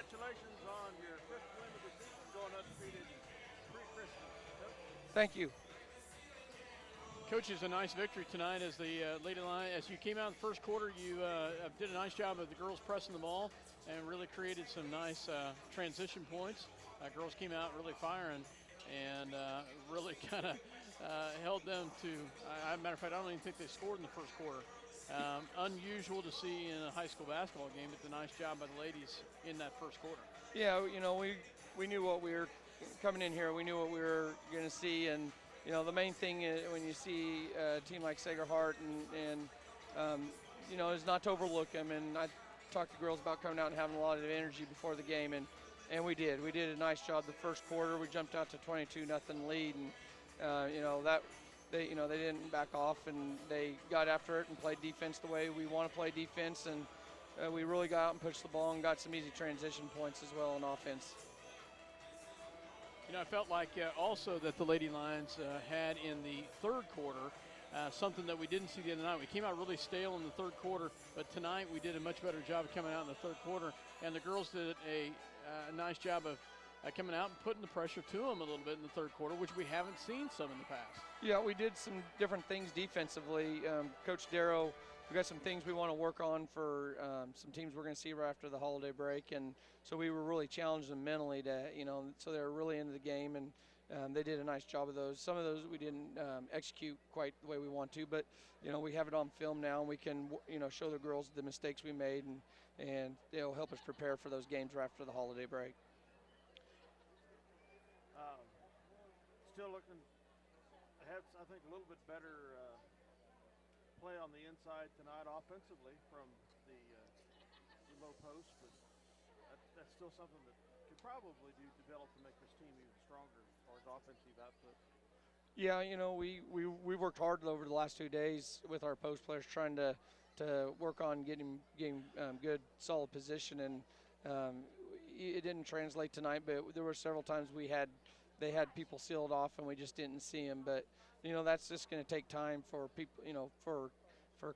congratulations on your fifth win of the season, going undefeated pre-Christmas. Coach? Thank you. Coach, it's a nice victory tonight as the Lady Lion. As you came out in the first quarter, you did a nice job of the girls pressing the ball and really created some nice transition points. Girls came out really firing and really kind of held them to. As a matter of fact, I don't even think they scored in the first quarter. Unusual to see in a high school basketball game, but a nice job by the ladies in that first quarter. Yeah, we knew what we were coming in here. We knew what we were going to see, and the main thing is when you see a team like Sacred Heart and is not to overlook them. And I talked to girls about coming out and having a lot of energy before the game, and we did. We did a nice job the first quarter. We jumped out to 22-0 lead, and that. They didn't back off, and they got after it and played defense the way we want to play defense, and we really got out and pushed the ball and got some easy transition points as well on offense. I felt like also that the Lady Lions had in the third quarter something that we didn't see the other night. We came out really stale in the third quarter, but tonight we did a much better job of coming out in the third quarter, and the girls did a nice job of coming out and putting the pressure to them a little bit in the third quarter, which we haven't seen some in the past. Yeah, we did some different things defensively. Coach Darrow, we got some things we want to work on for some teams we're going to see right after the holiday break, and so we were really challenging them mentally to, so they were really into the game, and they did a nice job of those. Some of those we didn't execute quite the way we want to, but we have it on film now, and we can show the girls the mistakes we made, and it'll help us prepare for those games right after the holiday break. Still looking, had I think a little bit better play on the inside tonight offensively from the low post, but that's still something that could probably develop to make this team even stronger as far as offensive output. Yeah, we worked hard over the last 2 days with our post players trying to work on getting good, solid position, and it didn't translate tonight, but there were several times they had people sealed off and we just didn't see them. But that's just going to take time for people, for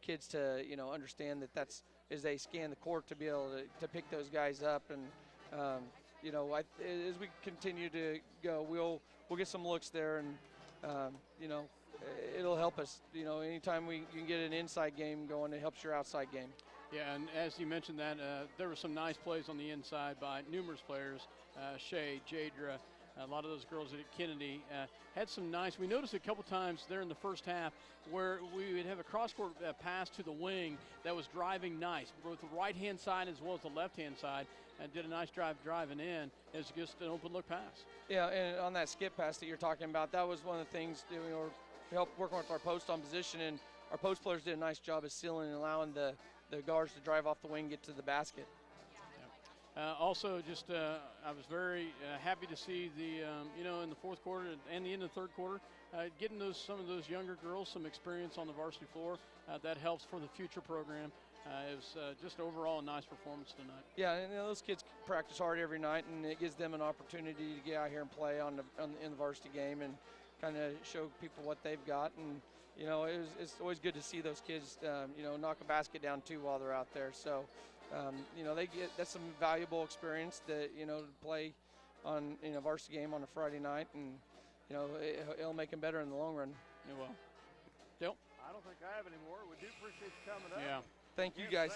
kids to understand that's as they scan the court to be able to pick those guys up. And as we continue to go, we'll get some looks there, and it'll help us. Anytime you can get an inside game going, it helps your outside game. Yeah, and as you mentioned that, there were some nice plays on the inside by numerous players, Shay, Jadra, a lot of those girls at Kennedy had some nice. We noticed a couple times there in the first half where we would have a cross-court pass to the wing that was driving nice, both the right-hand side as well as the left-hand side, and did a nice driving in as just an open look pass. Yeah, and on that skip pass that you're talking about, that was one of the things that we were help working with our post on position, and our post players did a nice job of sealing and allowing the guards to drive off the wing and get to the basket. Also, just I was very happy to see the in the fourth quarter and the end of the third quarter, getting some of those younger girls some experience on the varsity floor. That helps for the future program. It was just overall a nice performance tonight. Yeah, and those kids practice hard every night, and it gives them an opportunity to get out here and play in the varsity game and kind of show people what they've got. And it's always good to see those kids knock a basket down too while they're out there. So. That's some valuable experience to play on in a varsity game on a Friday night, and it'll make them better in the long run. It will. Dale? I don't think I have any more. We do appreciate you coming up. Yeah. Thank you guys.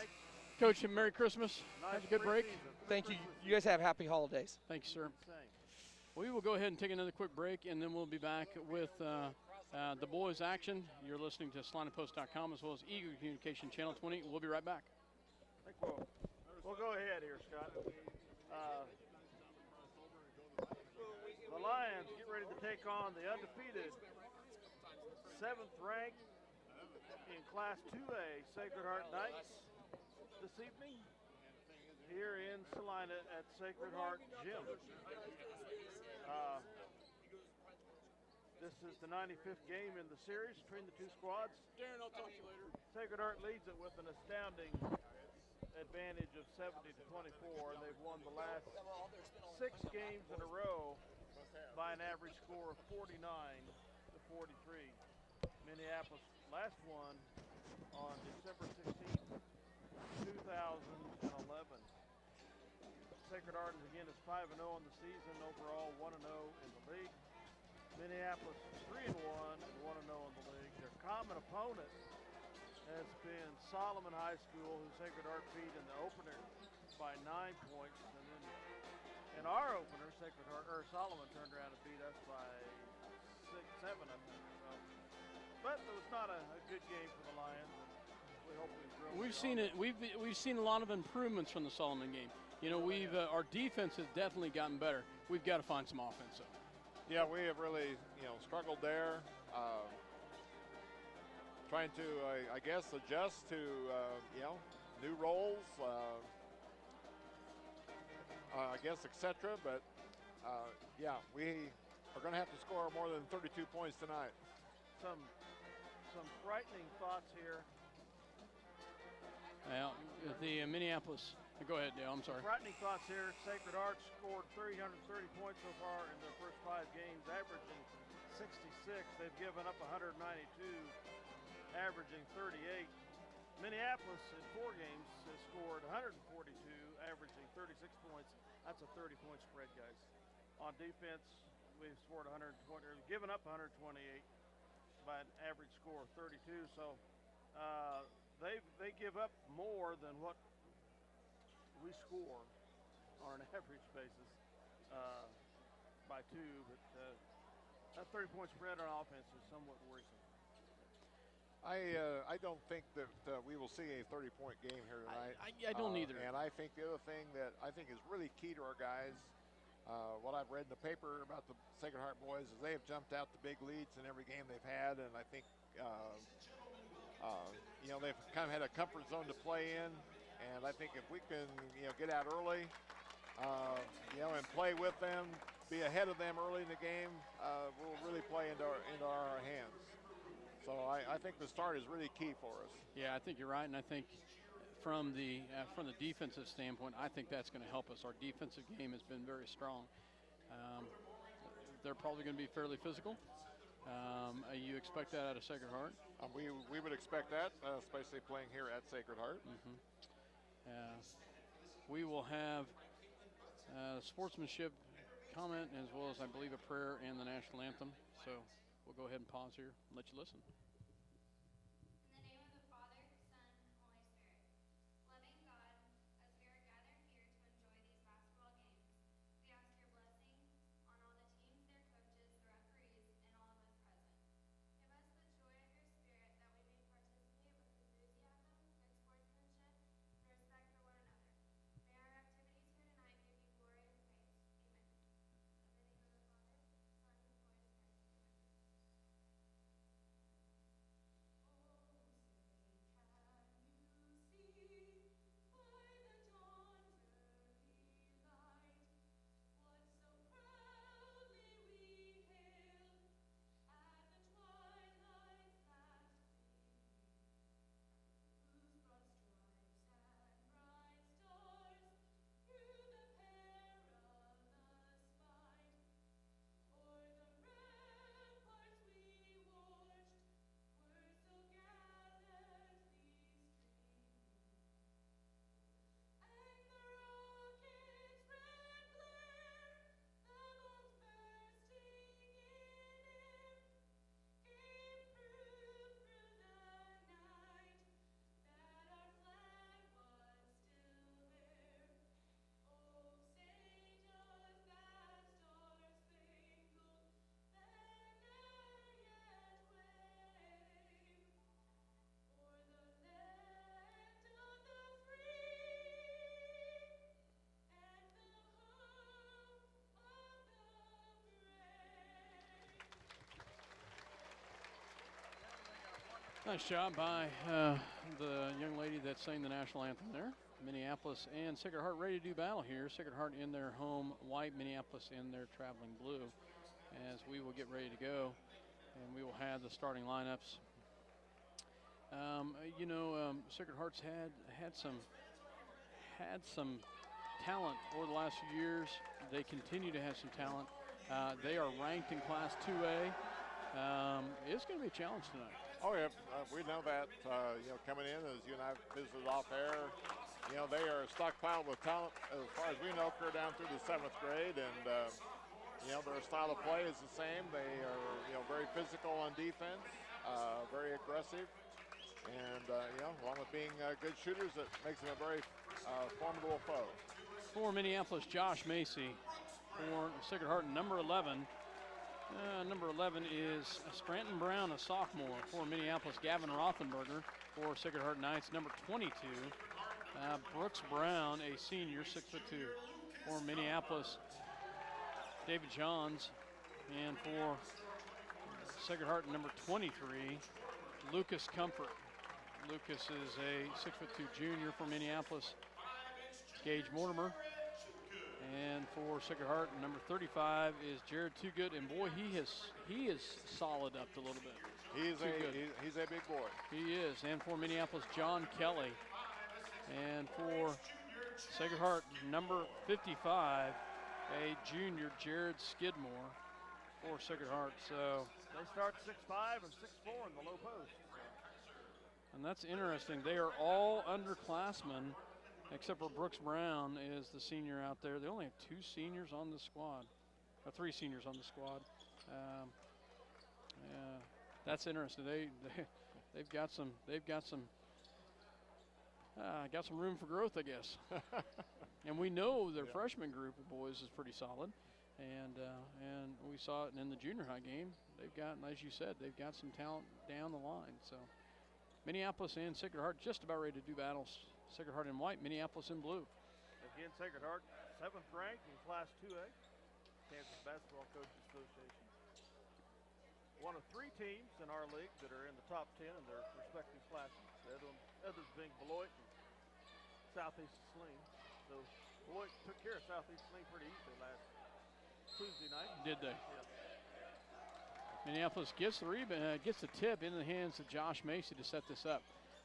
Coach, and Merry Christmas. Nice have a good break. Thank you. You guys have happy holidays. Thank you, sir. We will go ahead and take another quick break, and then we'll be back with the boys' action. You're listening to SalinaPost.com as well as Eagle Communication Channel 20. We'll be right back. I think we'll go ahead here, Scott. The Lions get ready to take on the undefeated 7th ranked in Class 2A Sacred Heart Knights this evening here in Salina at Sacred Heart Gym. This is the 95th game in the series between the two squads. Darren, I'll talk to you later. Sacred Heart leads it with an astounding advantage of 70-24, and they've won the last 6 games in a row by an average score of 49-43. Minneapolis last won on December 16th, 2011. Sacred Heart again is 5-0 in the season overall, 1-0 in the league. Minneapolis 3-1 and 1-0 in the league. Their common opponent has been Solomon High School, who Sacred Heart beat in the opener by 9 points, and then in our opener, Solomon turned around and beat us by 6-7, I think. So, but it was not a good game for the Lions. We hope we grow. We've seen it. We've seen a lot of improvements from the Solomon game. You know, our defense has definitely gotten better. We've got to find some offense though. Yeah, we have really, struggled there. Trying to, I guess, adjust to, new roles, I guess, etc. But, yeah, we are going to have to score more than 32 points tonight. Some frightening thoughts here. Well, the Minneapolis. Go ahead, Dale. I'm sorry. Frightening thoughts here. Sacred Heart scored 330 points so far in their first 5 games, averaging 66. They've given up 192, averaging 38. Minneapolis in 4 games has scored 142, averaging 36 points. That's a 30-point spread, guys. On defense, we've scored 120, or given up 128 by an average score of 32. So they give up more than what we score on an average basis by 2, but that 30-point spread on offense is somewhat worrisome. I don't think that we will see a 30-point game here tonight. I don't either. And I think the other thing that I think is really key to our guys, what I've read in the paper about the Sacred Heart boys, is they have jumped out the big leads in every game they've had, and I think they've kind of had a comfort zone to play in. And I think if we can, get out early, and play with them, be ahead of them early in the game, we'll really play into our hands. So I think the start is really key for us. Yeah, I think you're right, and I think from the defensive standpoint, I think that's going to help us. Our defensive game has been very strong. They're probably going to be fairly physical. You expect that out of Sacred Heart? We would expect that, especially playing here at Sacred Heart. Mm-hmm. We will have sportsmanship comment as well as, I believe, a prayer and the national anthem. So we'll go ahead and pause here and let you listen. In the name of the Father, Son, and Holy Spirit. Loving God, as we are gathered here to enjoy these basketball games, we ask your blessing on all the teams, their coaches, the referees, and all of us present. Give us the joy of your spirit that we may participate with enthusiasm, good sportsmanship, and respect for one another. May our activities here tonight give you glory and praise. Amen. In the name of the Father, Son, and Holy Spirit. Nice job by the young lady that sang the national anthem there. Minneapolis and Sacred Heart ready to do battle here. Sacred Heart in their home white, Minneapolis in their traveling blue. As we will get ready to go, and we will have the starting lineups. Sacred Heart's had some talent over the last few years. They continue to have some talent. They are ranked in Class 2A. It's going to be a challenge tonight. Oh, yeah, we know that, coming in, as you and I visited off air, you know, they are stockpiled with talent, as far as we know, clear down through the 7th grade. And, you know, their style of play is the same. They are, you know, very physical on defense, very aggressive. And, you know, along with being good shooters, it makes them a very formidable foe. For Minneapolis, Josh Macy. For Sacred Heart, number 11. Number 11 is Scranton Brown, a sophomore. For Minneapolis, Gavin Rothenberger. For Sacred Heart Knights, number 22. Brooks Brown, a senior, 6'2". For Minneapolis, David Johns. And for Sacred Heart, number 23, Lucas Comfort. Lucas is a 6'2" junior for Minneapolis. Gage Mortimer. And for Sacred Heart, number 35 is Jared Toogood. And boy, he is solid up a little bit. He's a big boy. He is. And for Minneapolis, John Kelly. And for Sacred Heart, number 55, a junior, Jared Skidmore, for Sacred Heart. So they start 6'5" and 6'4" in the low post. And that's interesting. They are all underclassmen, except for Brooks Brown is the senior out there. They only have 2 seniors on the squad, or 3 seniors on the squad. That's interesting. They've got some room for growth, I guess. And we know their freshman group of boys is pretty solid, and we saw it in the junior high game. They've got, as you said, they've got some talent down the line. So Minneapolis and Sacred Heart just about ready to do battles. Sacred Heart in white, Minneapolis in blue. Again, Sacred Heart, 7th ranked in Class 2A, Kansas Basketball Coaches Association. One of 3 teams in our league that are in the top 10 in their respective classes. The others being Beloit and Southeast Saline. So Beloit took care of Southeast Saline pretty easily last Tuesday night. Did they? Yeah. Minneapolis gets the rebound, gets the tip in the hands of Josh Macy to set this up.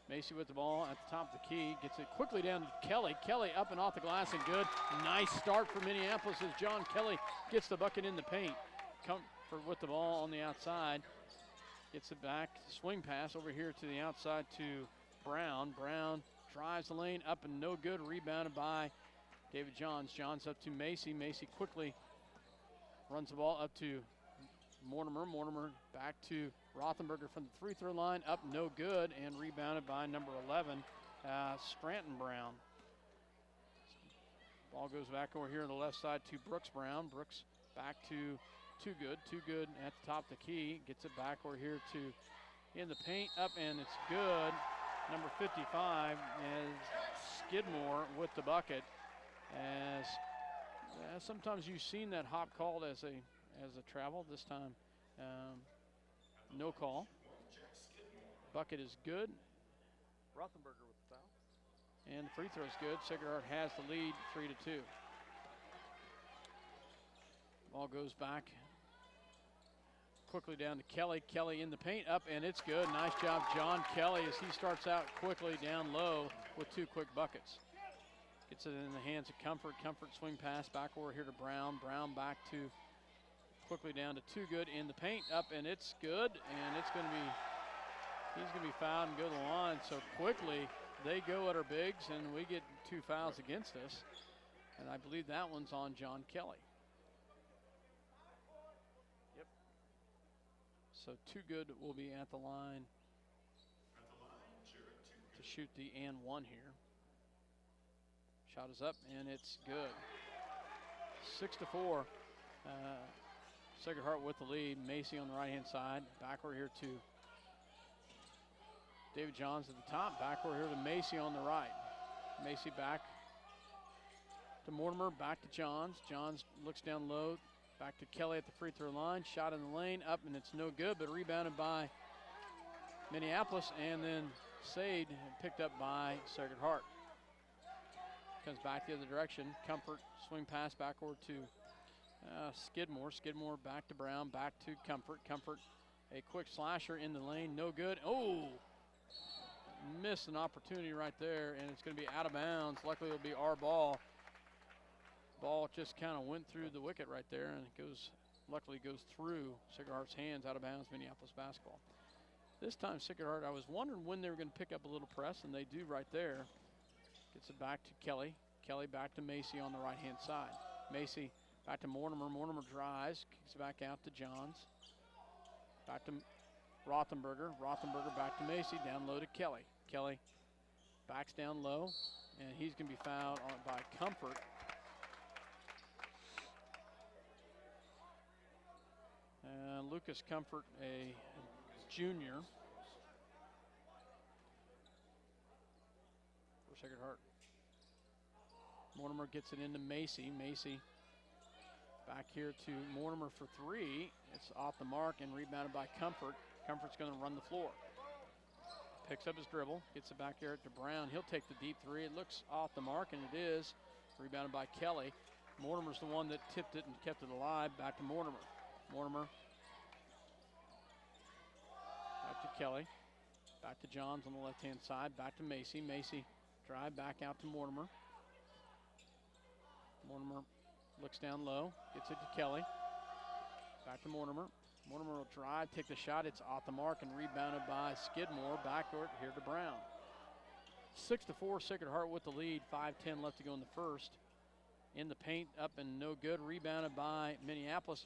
Macy with the ball at the top of the key, gets it quickly down to Kelly. Kelly up and off the glass and good. Nice start for Minneapolis as John Kelly gets the bucket in the paint. Comfort with the ball on the outside. Gets it back, swing pass over here to the outside to Brown. Brown drives the lane up and no good. Rebounded by David Johns. Johns up to Macy. Macy quickly runs the ball up to Mortimer. Mortimer back to Rothenberger from the free throw line. Up no good and rebounded by number 11, Scranton Brown. Ball goes back over here on the left side to Brooks Brown. Brooks back to Toogood. Toogood at the top of the key. Gets it back over here to in the paint. Up and it's good. Number 55 is Skidmore with the bucket. As sometimes you've seen that hop called as a travel. This time, no call. Bucket is good. Rothenberger with the foul. And the free throw is good. Sacred Heart has the lead, 3-2. Ball goes back quickly down to Kelly. Kelly in the paint, up, and it's good. Nice job, John Kelly, as he starts out quickly down low with 2 quick buckets. Gets it in the hands of Comfort. Comfort swing pass back over here to Brown. Brown back to quickly down to Toogood in the paint, up, and it's good. And it's going to be, he's going to be fouled and go to the line. So quickly they go at our bigs, and we get 2 fouls against us. And I believe that one's on John Kelly. Yep. So Toogood will be at the line to shoot the and 1 here. Shot is up, and it's good. 6-4. Sacred Heart with the lead. Macy on the right-hand side. Back over here to David Johns at the top. Back over here to Macy on the right. Macy back to Mortimer. Back to Johns. Johns looks down low. Back to Kelly at the free throw line. Shot in the lane. Up, and it's no good, but rebounded by Minneapolis. And then saved and picked up by Sacred Heart. Comes back the other direction. Comfort swing pass back over to Skidmore. Skidmore back to Brown, back to Comfort. Comfort, a quick slasher in the lane, no good. Oh, missed an opportunity right there, and it's going to be out of bounds. Luckily, it'll be our ball. Ball just kind of went through the wicket right there, and it goes, luckily goes through Sacred Heart's hands, out of bounds, Minneapolis basketball. This time, Sacred Heart, I was wondering when they were going to pick up a little press, and they do right there. Gets it back to Kelly. Kelly back to Macy on the right-hand side. Macy back to Mortimer. Mortimer drives, kicks it back out to Johns. Back to Rothenberger. Rothenberger back to Macy. Down low to Kelly. Kelly backs down low, and he's going to be fouled by Comfort. Lucas Comfort, a junior for Sacred Heart. Mortimer gets it into Macy. Macy back here to Mortimer for three. It's off the mark and rebounded by Comfort. Comfort's going to run the floor. Picks up his dribble, gets it back here to Brown. He'll take the deep three. It looks off the mark, and it is. Rebounded by Kelly. Mortimer's the one that tipped it and kept it alive. Back to Mortimer. Mortimer. Back to Kelly. Back to Johns on the left-hand side. Back to Macy. Macy drive back out to Mortimer. Mortimer looks down low. Gets it to Kelly. Back to Mortimer. Mortimer will drive, take the shot. It's off the mark and rebounded by Skidmore. Backcourt here to Brown. 6-4, Sacred Heart with the lead. 5:10 left to go in the first. In the paint, up and no good. Rebounded by Minneapolis.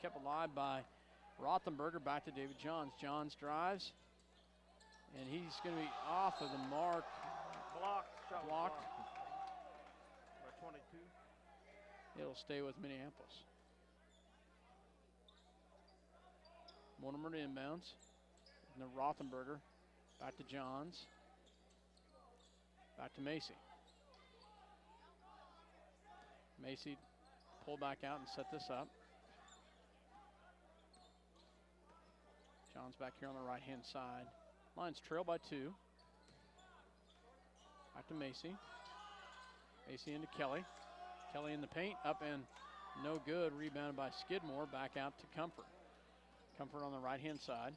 Kept alive by Rothenberger. Back to David Johns. Johns drives, and he's going to be off of the mark. Blocked. By 22. It'll stay with Minneapolis. Mortimer to inbounds. And then Rothenberger. Back to Johns. Back to Macy. Macy pull back out and set this up. Johns back here on the right-hand side. Lions trail by 2. Back to Macy. Macy into Kelly. Kelly in the paint. Up and no good. Rebounded by Skidmore. Back out to Comfort. Comfort on the right-hand side.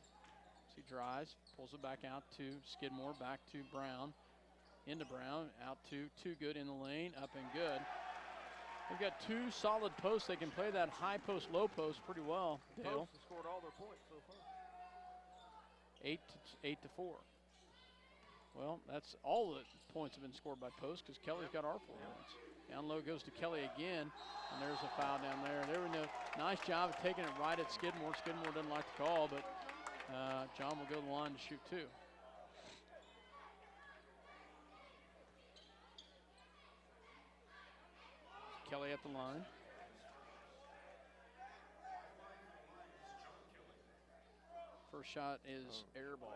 He drives, pulls it back out to Skidmore, back to Brown, into Brown, out to Too Good in the lane, up and good. They've got 2 solid posts. They can play that high post, low post pretty well, Dale. Post has scored all their points so far. 8-4. Well, that's all the points have been scored by post because Kelly's got our 4 points. Down low goes to Kelly again, and there's a foul down there. There we go. Nice job of taking it right at Skidmore. Skidmore doesn't like the call, but John will go to the line to shoot 2. Kelly at the line. First shot is air ball.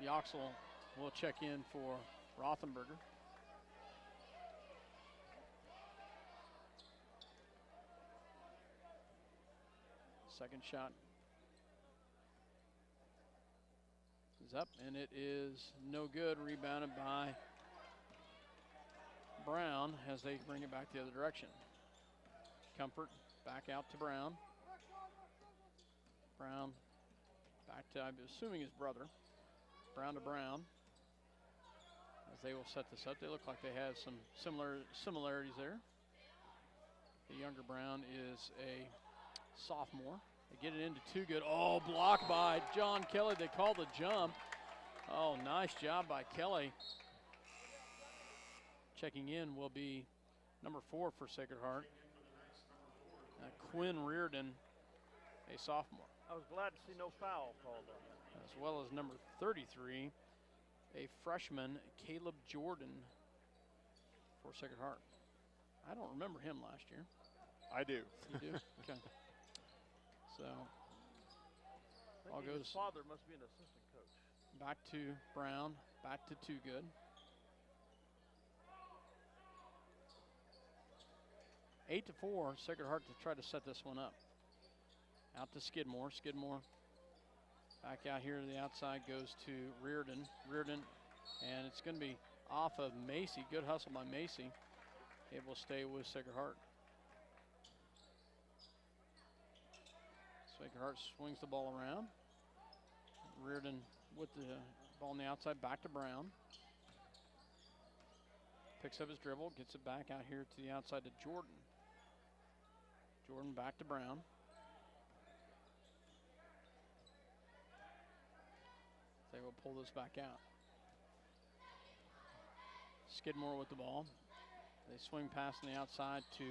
Yoxel will check in for Rothenberger. Second shot is up, and it is no good. Rebounded by Brown as they bring it back the other direction. Comfort back out to Brown. Brown back to, I'm assuming, his brother. Brown to Brown. As they will set this up, they look like they have some similarities there. The younger Brown is a sophomore. They get it into Too Good. Oh, blocked by John Kelly. They call the jump. Oh, nice job by Kelly. Checking in will be number 4 for Sacred Heart. Quinn Reardon, a sophomore. I was glad to see no foul called on that. As well as number 33, a freshman, Caleb Jordan, for Sacred Heart. I don't remember him last year. I do. You do? Okay. So, all His goes father must be an assistant coach. back to Brown, back to Too Good. 8-4, Sacred Heart to try to set this one up. Out to Skidmore. Skidmore back out here to the outside goes to Reardon. Reardon, and it's going to be off of Macy. Good hustle by Macy. It will stay with Sacred Heart. Sacred Heart swings the ball around. Reardon with the ball on the outside, back to Brown. Picks up his dribble, gets it back out here to the outside to Jordan. Jordan back to Brown. They will pull this back out. Skidmore with the ball. They swing past on the outside to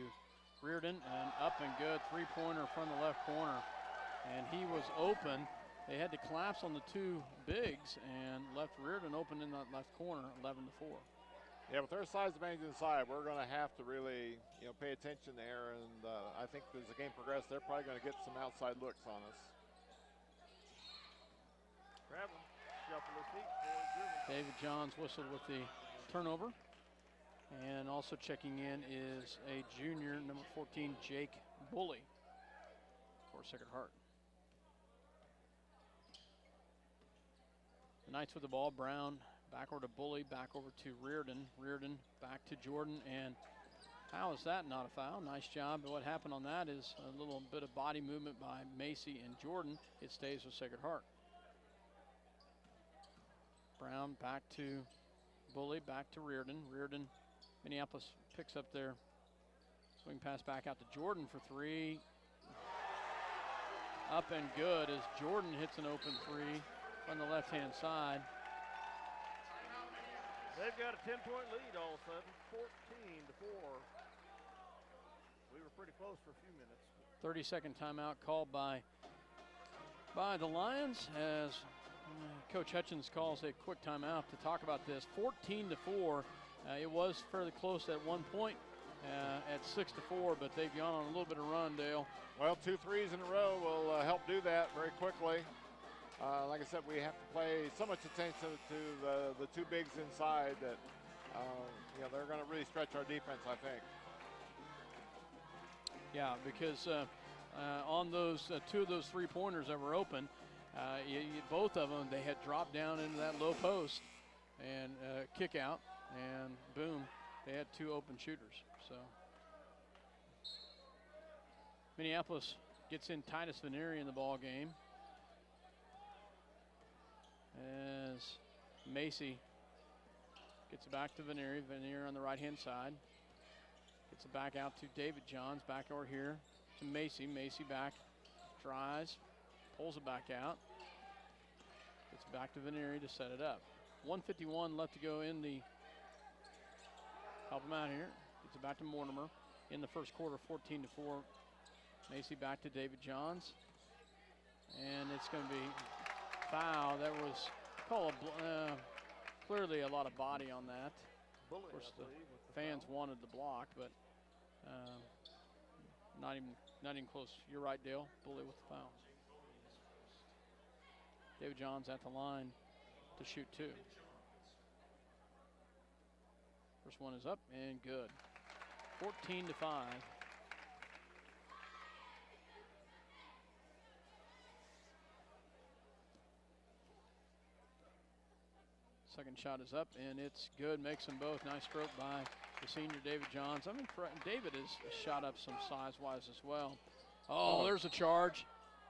Reardon, and up and good. Three-pointer from the left corner. And he was open. They had to collapse on the two bigs and left Reardon open in that left corner, 11-4. Yeah, with their size advantage inside, we're going to have to really, pay attention there. And I think as the game progresses, they're probably going to get some outside looks on us. Traveling, shuffle his feet. Driven. David Johns whistled with the turnover. And also checking in is a junior, number 14, Jake Bully for Sacred Heart. The Knights with the ball. Brown back over to Bully, back over to Reardon. Reardon back to Jordan, and how is that not a foul? Nice job. But what happened on that is a little bit of body movement by Macy and Jordan. It stays with Sacred Heart. Brown back to Bully, back to Reardon. Reardon, Minneapolis picks up their swing pass back out to Jordan for three. Up and good as Jordan hits an open three on the left-hand side. They've got a 10-point lead all of a sudden, 14-4. We were pretty close for a few minutes. 30-second timeout called by the Lions as Coach Hutchins calls a quick timeout to talk about this. 14-4. It was fairly close at one point at 6-4, but they've gone on a little bit of run, Dale. Well, 2 threes in a row will help do that very quickly. Like I said, we have to pay so much attention to the two bigs inside that they're going to really stretch our defense, I think. Yeah, because on those two of those three-pointers that were open, both of them, they had dropped down into that low post and kick out, and boom, they had two open shooters. So Minneapolis gets in Titus Vanieri in the ball game as Macy gets it back to Vanieri. Vanieri on the right-hand side. Gets it back out to David Johns, back over here to Macy. Macy back, tries, pulls it back out. Gets it back to Vanieri to set it up. 1:51 left to go in the, help him out here. Gets it back to Mortimer in the first quarter, 14-4. Macy back to David Johns. And it's going to be foul. That was clearly a lot of body on that. Bully, of course, I the believe, with the fans foul. wanted the block, but not even close. You're right, Dale. Bully with the foul. David Johns at the line to shoot two. First one is up and good. 14-5. Second shot is up, and it's good. Makes them both. Nice stroke by the senior David Johns. I mean, David has shot up some size-wise as well. Oh, there's a charge.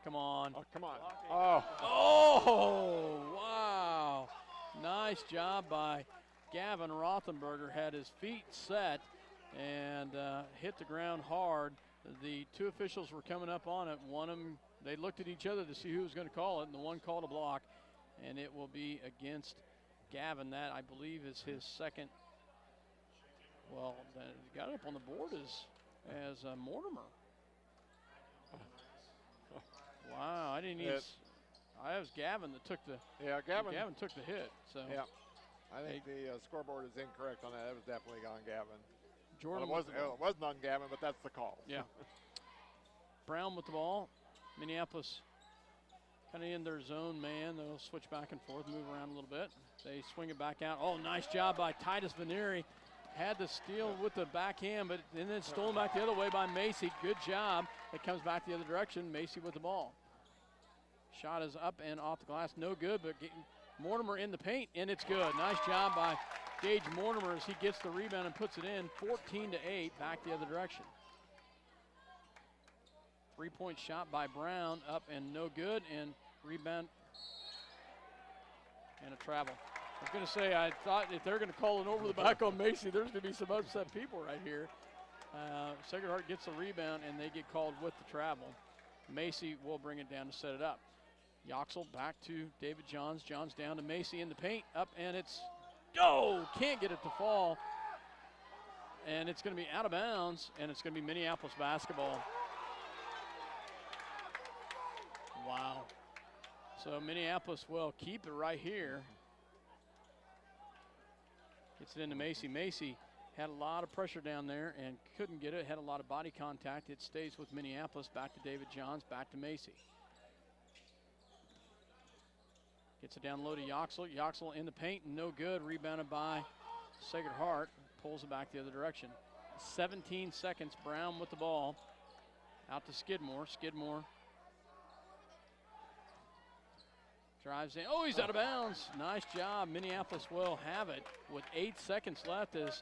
Come on. Oh, come on. Oh, wow. Nice job by Gavin Rothenberger. Had his feet set and hit the ground hard. The two officials were coming up on it. One of them, they looked at each other to see who was going to call it, and the one called a block, and it will be against Gavin. That, I believe, is his second. Well, got it up on the board as Mortimer. Wow, I didn't even. I was Gavin that took the. Yeah, Gavin took the hit. So yeah, I think the scoreboard is incorrect on that. It was definitely on Gavin. Jordan. Well, it wasn't on Gavin, but that's the call. Yeah. Brown with the ball. Minneapolis kind of in their zone, man. They'll switch back and forth, move around a little bit. They swing it back out. Oh, nice job by Titus Vanieri. Had the steal with the backhand, but then stolen back the other way by Macy. Good job. It comes back the other direction. Macy with the ball. Shot is up and off the glass. No good, but Mortimer in the paint, and it's good. Nice job by Gage Mortimer as he gets the rebound and puts it in. 14-8, back the other direction. 3-point shot by Brown, up and no good, and rebound and a travel. I was going to say, I thought if they're going to call it over the back on Macy, there's going to be some upset people right here. Sacred Heart gets the rebound, and they get called with the travel. Macy will bring it down to set it up. Yoxel back to David Johns. Johns down to Macy in the paint. Up, and it's, oh, can't get it to fall. And it's going to be out of bounds, and it's going to be Minneapolis basketball. Wow. So Minneapolis will keep it right here. Gets it into Macy. Macy had a lot of pressure down there and couldn't get it. Had a lot of body contact. It stays with Minneapolis. Back to David Johns. Back to Macy. Gets it down low to Yoxel. Yoxel in the paint. No good. Rebounded by Sacred Heart. Pulls it back the other direction. 17 seconds. Brown with the ball. Out to Skidmore. Skidmore drives in. Oh, he's out of bounds. Nice job. Minneapolis will have it with 8 seconds left as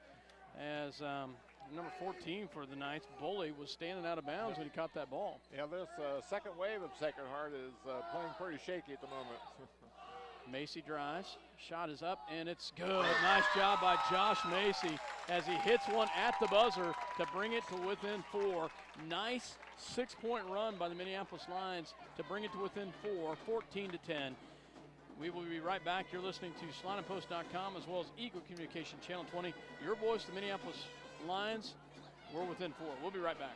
number 14 for the Knights, Bully, was standing out of bounds when he caught that ball. Yeah, this second wave of Sacred Heart is playing pretty shaky at the moment. Macy drives. Shot is up, and it's good. Nice job by Josh Macy as he hits one at the buzzer to bring it to within 4. Nice 6-point run by the Minneapolis Lions to bring it to within 4, 14-10. We will be right back. You're listening to SlineandPost.com as well as Eagle Communication Channel 20. Your voice, the Minneapolis Lions. We're within 4. We'll be right back.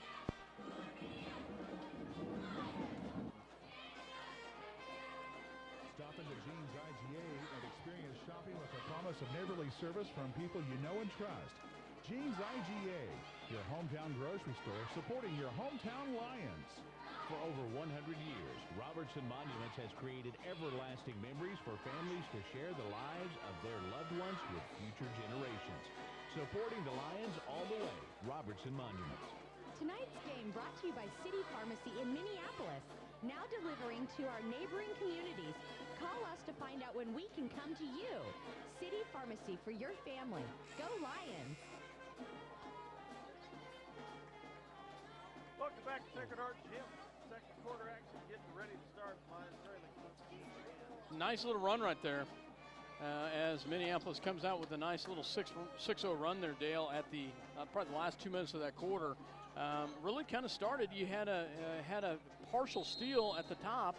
Stop into Jeans IGA and experience shopping with a promise of neighborly service from people you know and trust. Jeans IGA, your hometown grocery store supporting your hometown Lions. For over 100 years, Robertson Monuments has created everlasting memories for families to share the lives of their loved ones with future generations. Supporting the Lions all the way, Robertson Monuments. Tonight's game brought to you by City Pharmacy in Minneapolis, now delivering to our neighboring communities. Call us to find out when we can come to you. City Pharmacy for your family. Go Lions! Welcome back to Sacred Heart Gym. Second quarter action getting ready to start. Lions trailing. Nice little run right there as Minneapolis comes out with a nice little 6-0 run there, Dale, at the probably the last 2 minutes of that quarter. Really kind of started. You had a partial steal at the top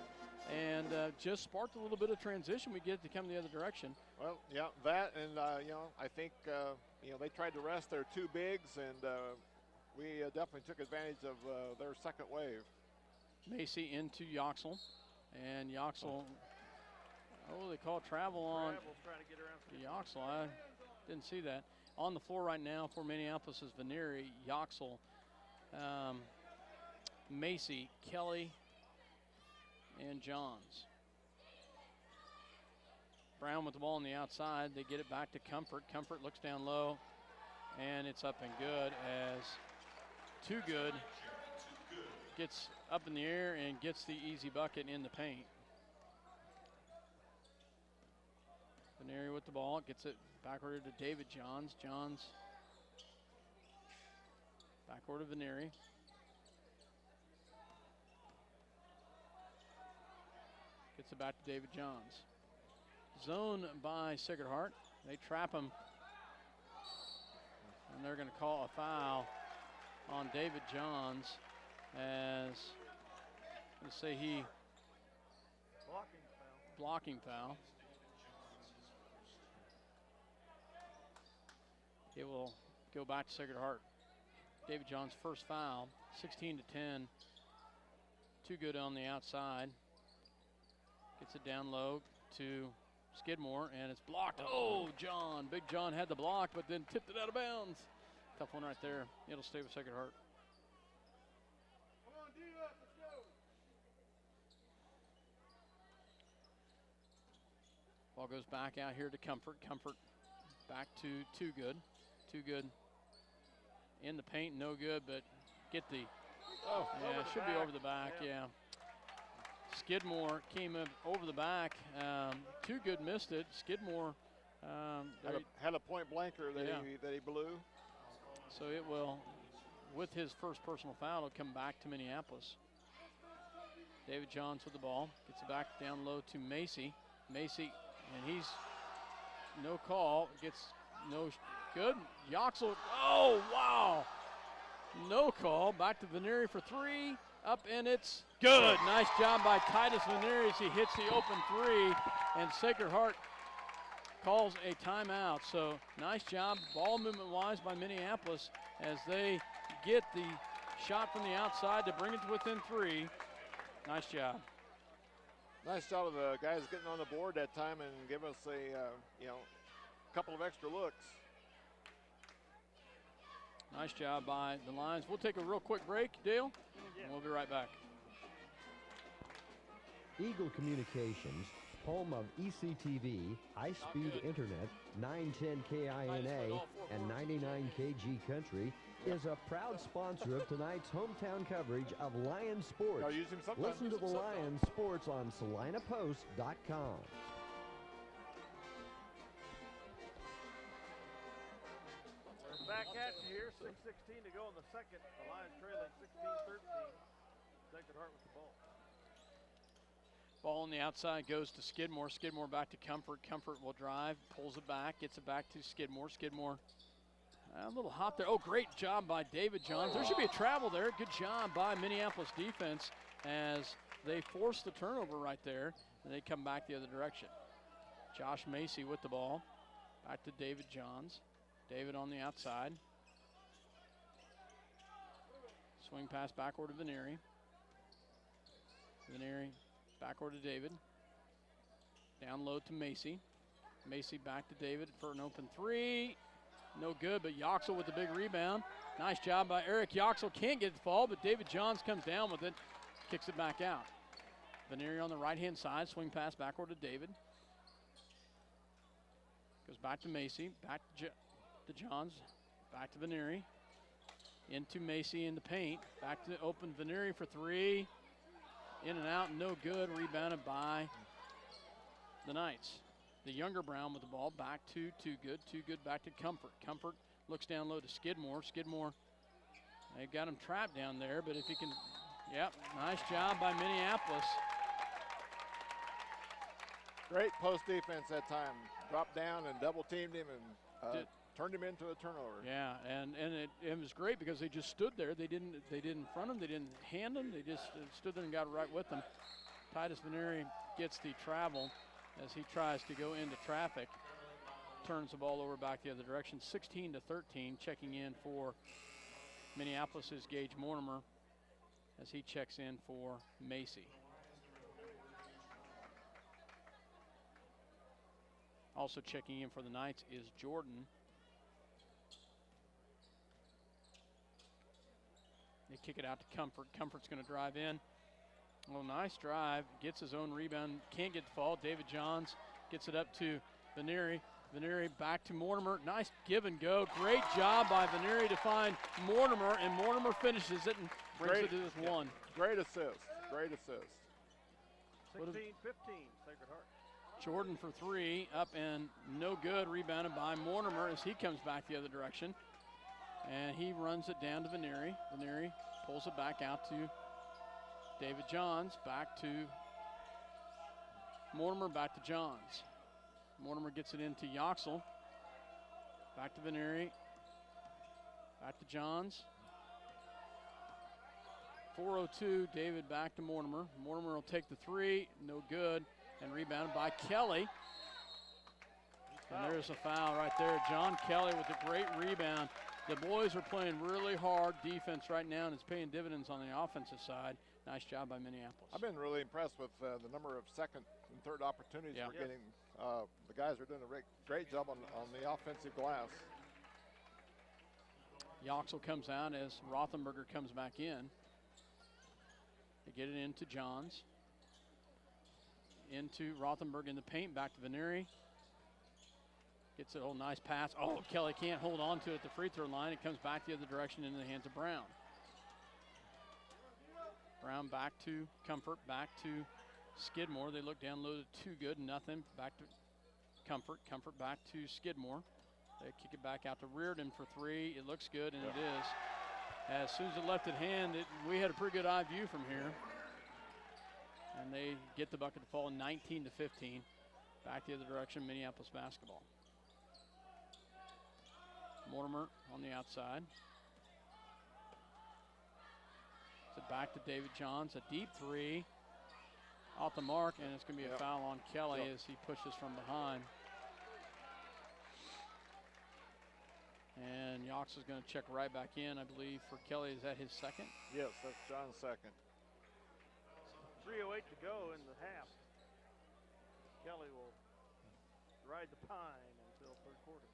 and just sparked a little bit of transition. We get it to come the other direction. Well, yeah, that and, I think, they tried to rest their two bigs, and we definitely took advantage of their second wave. Macy into Yoxel, and Yoxel, they call travel on Yoxel. I didn't see that. On the floor right now for Minneapolis is Vanieri, Yoxel, Macy, Kelly, and Johns. Brown with the ball on the outside. They get it back to Comfort. Comfort looks down low, and it's up and good as Too Good gets up in the air and gets the easy bucket in the paint. Vanieri with the ball, gets it backward to David Johns. Johns backward to Vanieri. Gets it back to David Johns. Zone by Sacred Heart. They trap him, and they're going to call a foul on David Johns as, let's say he, blocking foul. It will go back to Sacred Heart. David Johns' first foul, 16-10. Too Good on the outside. Gets it down low to Skidmore, and it's blocked. Oh, John. Big John had the block, but then tipped it out of bounds. Tough one right there. It'll stay with Sacred Heart. Come on, D-Up, let's go. Ball goes back out here to Comfort. Comfort back to Too Good. Too Good in the paint, no good, but get the, yeah, it should be over the back, yeah. Skidmore came up over the back. Too Good missed it. Skidmore had a point blanker that he blew. So it will, with his first personal foul, it'll come back to Minneapolis. David Johns with the ball, gets it back down low to Macy. Macy, and he's no call, gets no good. Yoxel, oh, wow. No call, back to Vanieri for three. up, and it's good. Nice job by Titus Veneris. He hits the open three, and Sacred Heart calls a timeout. So nice job ball movement-wise by Minneapolis as they get the shot from the outside to bring it to within three. Nice job. Nice job of the guys getting on the board that time and give us a couple of extra looks. Nice job by the Lions. We'll take a real quick break, Dale, and we'll be right back. Eagle Communications, home of ECTV, high-speed internet, 910 KINA, and 99 KG Country, is a proud sponsor of tonight's hometown coverage of Lions sports. Listen to the Lions sports on SalinaPost.com. Back at you here, 6:16 to go in the second. The Lions trailing 16-13. Sacred Heart with the ball. Ball on the outside goes to Skidmore. Skidmore back to Comfort. Comfort will drive, pulls it back, gets it back to Skidmore. Skidmore, a little hot there. Oh, great job by David Johns. There should be a travel there. Good job by Minneapolis defense as they force the turnover right there, and they come back the other direction. Josh Macy with the ball. Back to David Johns. David on the outside. Swing pass backward to Veneri. Veneri backward to David. Down low to Macy. Macy back to David for an open three. No good, but Yoxel with the big rebound. Nice job by Eric Yoxel. Can't get the ball, but David Johns comes down with it. Kicks it back out. Veneri on the right-hand side. Swing pass backward to David. Goes back to Macy. Back to Johns, back to Veneri, into Macy in the paint, back to open Veneri for three, in and out, no good, rebounded by the Knights. The younger Brown with the ball, back to Too Good, back to Comfort. Comfort looks down low to Skidmore. Skidmore, they've got him trapped down there, but if he can, yep, nice job by Minneapolis. Great post defense that time. Dropped down and double teamed him and turned him into a turnover. Yeah, and it was great because they just stood there. They didn't front him. They didn't hand him. They just stood there and got right with them. Titus Veneri gets the travel as he tries to go into traffic. Turns the ball over back the other direction. 16-13. Checking in for Minneapolis is Gage Mortimer as he checks in for Macy. Also checking in for the Knights is Jordan. They kick it out to Comfort. Comfort's going to drive in. Oh, nice drive. Gets his own rebound. Can't get the ball. David Johns gets it up to Veneri. Veneri back to Mortimer. Nice give and go. Great job by Veneri to find Mortimer, and Mortimer finishes it and brings it to this one. Great assist. Great assist. 16-15, Sacred Heart. Jordan for three, up and no good. Rebounded by Mortimer as he comes back the other direction. And he runs it down to Veneri. Veneri pulls it back out to David Johns. Back to Mortimer, back to Johns. Mortimer gets it into Yoxel. Back to Veneri. Back to Johns. 4:02, David back to Mortimer. Mortimer will take the three, no good. And rebounded by Kelly. And there's a foul right there. John Kelly with a great rebound. The boys are playing really hard defense right now, and it's paying dividends on the offensive side. Nice job by Minneapolis. I've been really impressed with the number of second and third opportunities we're getting. The guys are doing a great job on the offensive glass. Yoxel comes out as Rothenberger comes back in. They get it into Johns. Into Rothenberg in the paint, back to Veneri. Gets it, nice pass. Oh, Kelly can't hold on to it at the free throw line. It comes back the other direction into the hands of Brown. Brown back to Comfort, back to Skidmore. They look down low to Too Good, nothing. Back to Comfort. Comfort back to Skidmore. They kick it back out to Reardon for three. It looks good, and it is. As soon as it left at hand, we had a pretty good eye view from here. And they get the bucket to fall 19-15. Back the other direction, Minneapolis basketball. Mortimer on the outside. To back to David Johns, a deep three. Off the mark, and it's going to be a foul on Kelly as he pushes from behind. And Yox is going to check right back in, I believe, for Kelly. Is that his second? Yes, that's John's second. 3:08 to go in the half. Kelly will ride the pine until third quarter.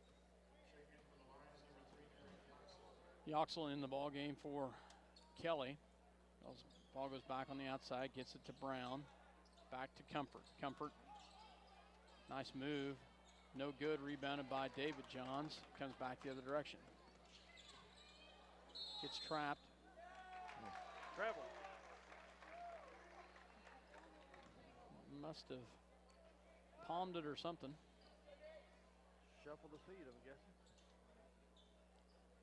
Yoxel in the ball game for Kelly. Ball goes back on the outside, gets it to Brown. Back to Comfort. Comfort, nice move. No good, rebounded by David Johns. Comes back the other direction. Gets trapped. Travel. Must have palmed it or something. Shuffle the feet, I'm guessing.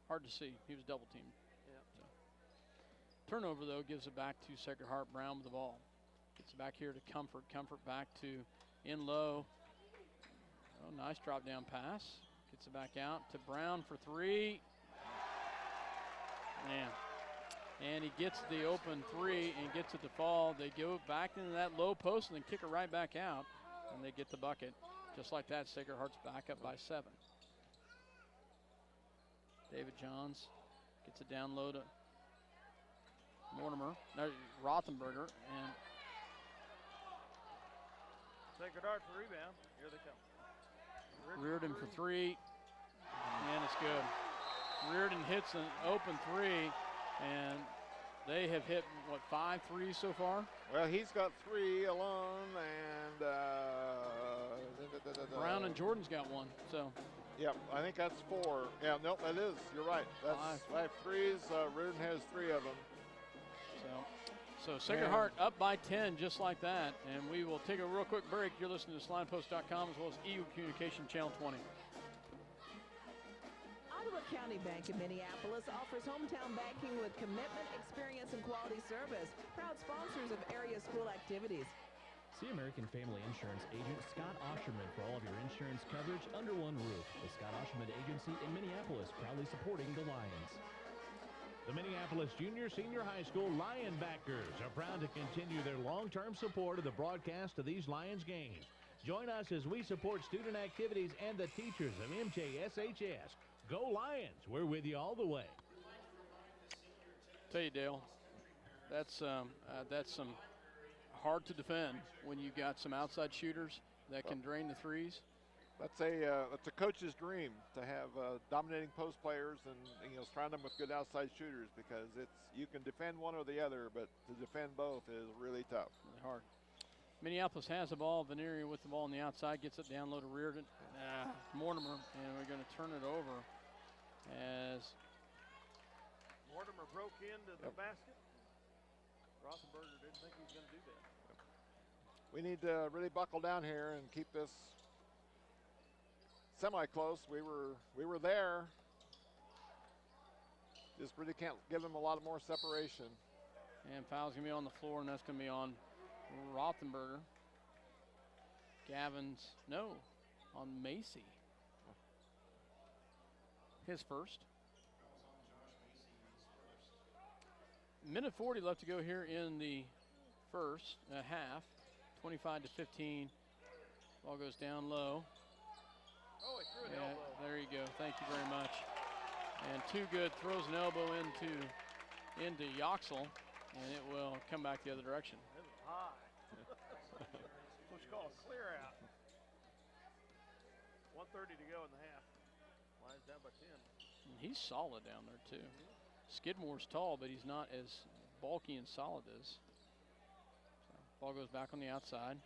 Hard to see. He was double teamed. Yeah. So. Turnover, though, gives it back to Sacred Heart. Brown with the ball. Gets it back here to Comfort. Comfort back to in low. Oh, nice drop down pass. Gets it back out to Brown for three. Man. And he gets the open three and gets it to fall. They go back into that low post and then kick it right back out. And they get the bucket. Just like that, Sacred Heart's back up by 7. David Johns gets it down low to Mortimer. No, Rothenberger. And Sacred Heart for rebound. Here they come. Reardon for three, and it's good. Reardon hits an open three, and they have hit, what, 5 threes so far? Well, he's got 3 alone, and Brown and Jordan's got 1, so. Yep, I think that's 4. Yeah, no, that is. You're right. That's 5 threes. Reardon has 3 of them. So Sacred Heart up by 10 just like that, and we will take a real quick break. You're listening to SlinePost.com as well as EU Communication Channel 20. Ottawa County Bank in Minneapolis offers hometown banking with commitment, experience, and quality service. Proud sponsors of area school activities. See American Family Insurance agent Scott Osherman for all of your insurance coverage under one roof. The Scott Osherman Agency in Minneapolis, proudly supporting the Lions. The Minneapolis Junior Senior High School Lionbackers are proud to continue their long-term support of the broadcast of these Lions games. Join us as we support student activities and the teachers of MJSHS. Go Lions! We're with you all the way. Tell you, Dale, that's some hard to defend when you've got some outside shooters that can drain the threes. That's a coach's dream to have dominating post players and surround them with good outside shooters, because you can defend one or the other, but to defend both is really tough. Really hard. Minneapolis has the ball. Veneria with the ball on the outside, gets it down low to Reardon. Mortimer, and we're going to turn it over as Mortimer broke into the basket. Rothenberger didn't think he was going to do that. We need to really buckle down here and keep this semi-close. We were there. Just really can't give them a lot more separation. And foul's going to be on the floor, and that's going to be on Rothenberger. On Macy. His first. Minute 40 left to go here in the first half. 25 to 15. Ball goes down low. Oh, he threw an elbow. There you go. Thank you very much. And too good, throws an elbow into Yoxel, and it will come back the other direction. It was high. What you call a clear out. 1:30 to go in the half. Lions down by 10. And he's solid down there too. Skidmore's tall, but he's not as bulky and solid as. So, ball goes back on the outside.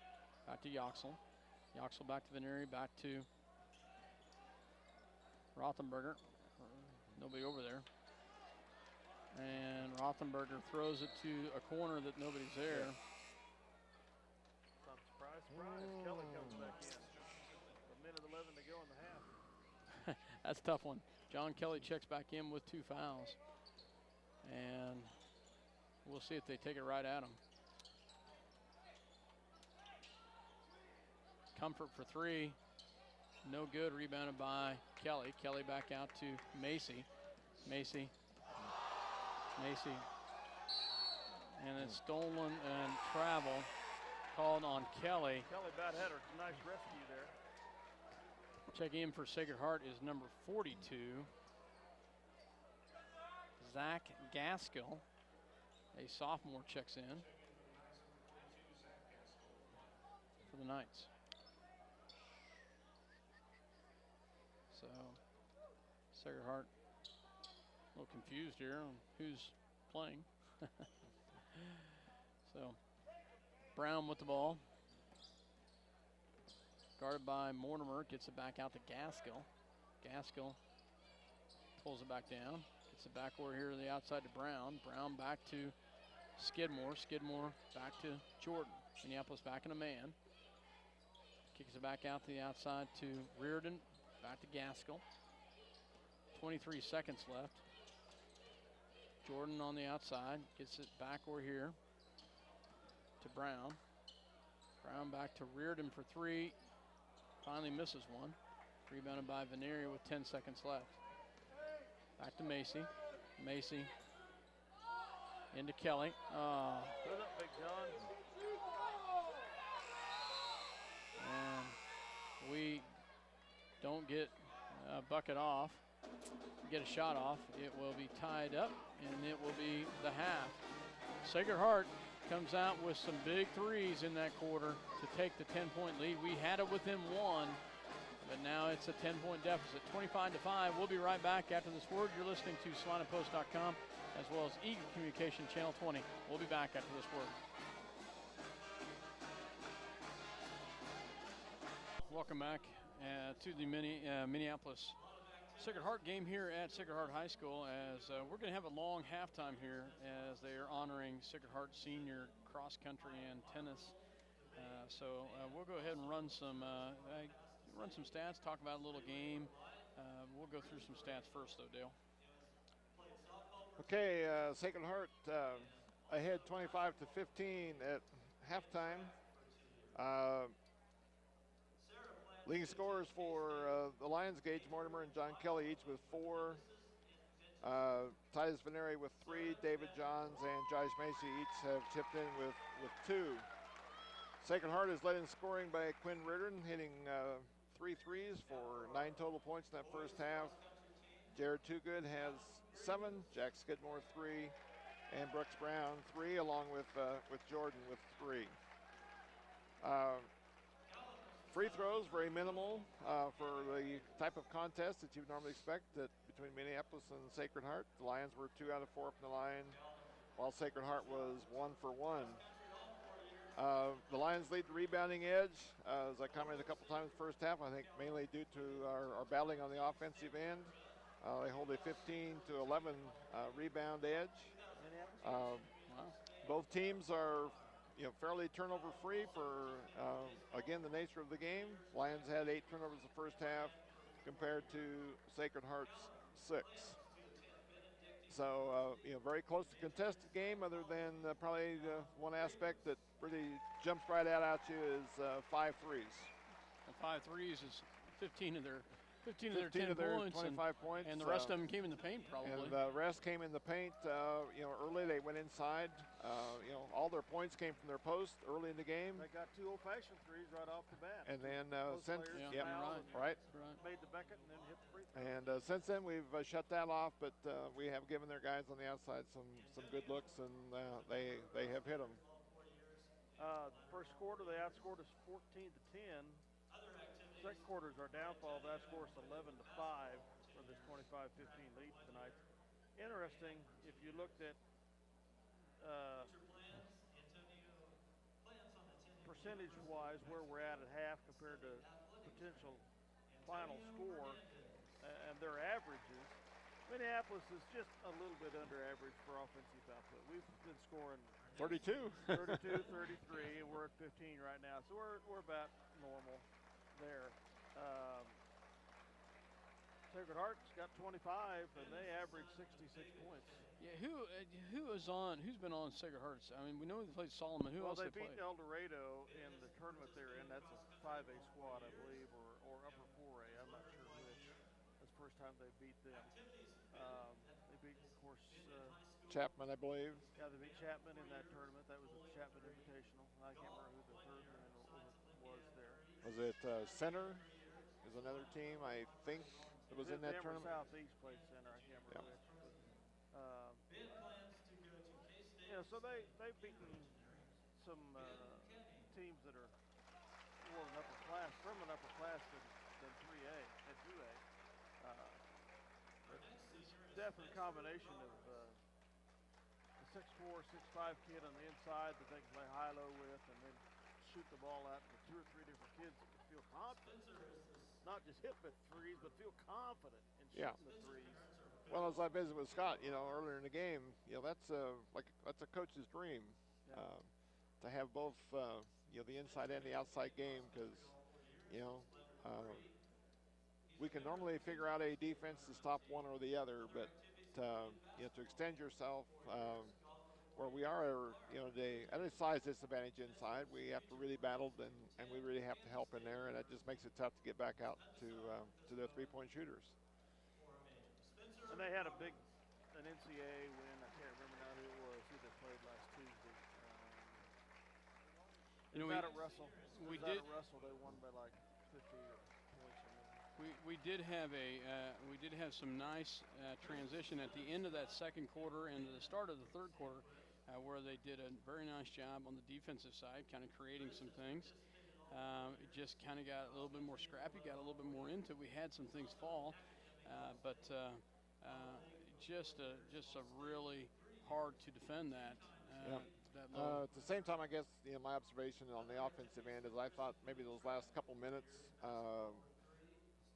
Back to Yoxel. Yoxel back to Veneri, back to Rothenberger. Nobody over there. And Rothenberger throws it to a corner that nobody's there. Some surprise. Kelly comes back in. A minute 11 to go in the half. That's a tough one. John Kelly checks back in with 2 fouls. And we'll see if they take it right at him. Comfort for 3. No good, rebounded by Kelly. Kelly back out to Macy. Macy it's stolen and travel called on Kelly. Kelly about had a nice rescue there. Checking in for Sacred Heart is number 42, Zach Gaskill, a sophomore, checks in for the Knights. So Sacred Heart a little confused here on who's playing. So Brown with the ball. Guarded by Mortimer, gets it back out to Gaskill. Gaskill pulls it back down, gets it back over here to the outside to Brown. Brown back to Skidmore. Skidmore back to Jordan. Minneapolis back in a man. Kicks it back out to the outside to Reardon, back to Gaskill. 23 seconds left. Jordan on the outside, gets it back over here to Brown. Brown back to Reardon for three. Finally misses one. Rebounded by Veneria with 10 seconds left. Back to Macy. Macy into Kelly. Put it up, Big John. And we don't get a bucket off, get a shot off. It will be tied up, and it will be the half. Sacred Heart comes out with some big threes in that quarter to take the 10-point lead. We had it within one, but now it's a 10-point deficit, 25-5. We'll be right back after this word. You're listening to SalinaPost.com as well as Eagle Communication Channel 20. We'll be back after this word. Welcome back to the Minneapolis Sacred Heart game here at Sacred Heart High School, as we're going to have a long halftime here as they are honoring Sacred Heart senior cross country and tennis. So we'll go ahead and run some stats, talk about a little game. We'll go through some stats first, though, Dale. Okay, Sacred Heart ahead 25-15 at halftime. Leading scorers for the Lions, Gage Mortimer and John Kelly, each with 4. Titus Veneri with 3. David Johns and Josh Macy each have chipped in with 2. Sacred Heart is led in scoring by Quinn Reardon, hitting 3 threes for 9 total points in that first half. Jared Toogood has 7. Jack Skidmore 3, and Brooks Brown 3, along with Jordan with 3. Free throws, very minimal for the type of contest that you would normally expect between Minneapolis and Sacred Heart. The Lions were 2 out of 4 from the line, while Sacred Heart was 1 for 1. The Lions lead the rebounding edge, as I commented a couple times first half, I think mainly due to our battling on the offensive end. They hold a 15-11 rebound edge. Both teams are fairly turnover free for, again, the nature of the game. Lions had 8 turnovers the first half compared to Sacred Heart's 6. So, very close to contested game, other than probably the one aspect that really jumps right out at you is 5 threes. And 5 threes is 15 of their 10 points, 25 points. And the rest of them came in the paint, probably. And the rest came in the paint. Early they went inside. All their points came from their post early in the game. They got 2 old-fashioned threes right off the bat. And then made the bucket and then hit the free throw. And since then we've shut that off, but we have given their guys on the outside some good looks, and they have hit them. First quarter they outscored us 14-10. Second quarter is our downfall. That scores 11-5 for this 25-15 lead tonight. Interesting, if you looked at percentage-wise where we're at half compared to potential final score and their averages, Minneapolis is just a little bit under average for offensive output. We've been scoring 32, 33, and we're at 15 right now. So we're about normal there. Sacred Heart's got 25, and they average 66 points. Yeah, who's been on Sacred Hearts? I mean, we know they played Solomon. Who else they played? Well, they beat El Dorado in the tournament they're in. That's a 5A squad, I believe, or upper 4A. I'm not sure which. That's the first time they beat them. They beat, of course, Chapman, I believe. Yeah, they beat Chapman in that tournament. That was at the Chapman Invitational. I can't remember who the third one was there. Was it Center? Is another team I think that was in that Denver tournament. Southeast played Center. I can't remember which. But, yeah, so they've beaten some teams that are more an upper class, from an upper class than 3A and 2A. Definite combination of a 6'4", 6'5" kid on the inside that they can play high-low with, and then shoot the ball out to 2 or 3 different kids that feel confident, not just hit the threes, but feel confident in shooting the threes. Well, as I visited with Scott, earlier in the game, that's a coach's dream, to have both, the inside and the outside game, because, we can normally figure out a defense to stop one or the other, but to extend yourself where we are, at a size disadvantage inside, we have to really battle, and we really have to help in there, and that just makes it tough to get back out to their three-point shooters. And they had an NCAA win. I can't remember now who it was. Who they played last Tuesday. At Russell. At Russell, they won by like 50 points. We did have some nice transition at the end of that second quarter and the start of the third quarter, where they did a very nice job on the defensive side, kind of creating some things. It just kind of got a little bit more scrappy, got a little bit more into it. We had some things fall, but just a really hard to defend that. At the same time, I guess my observation on the offensive end is I thought maybe those last couple minutes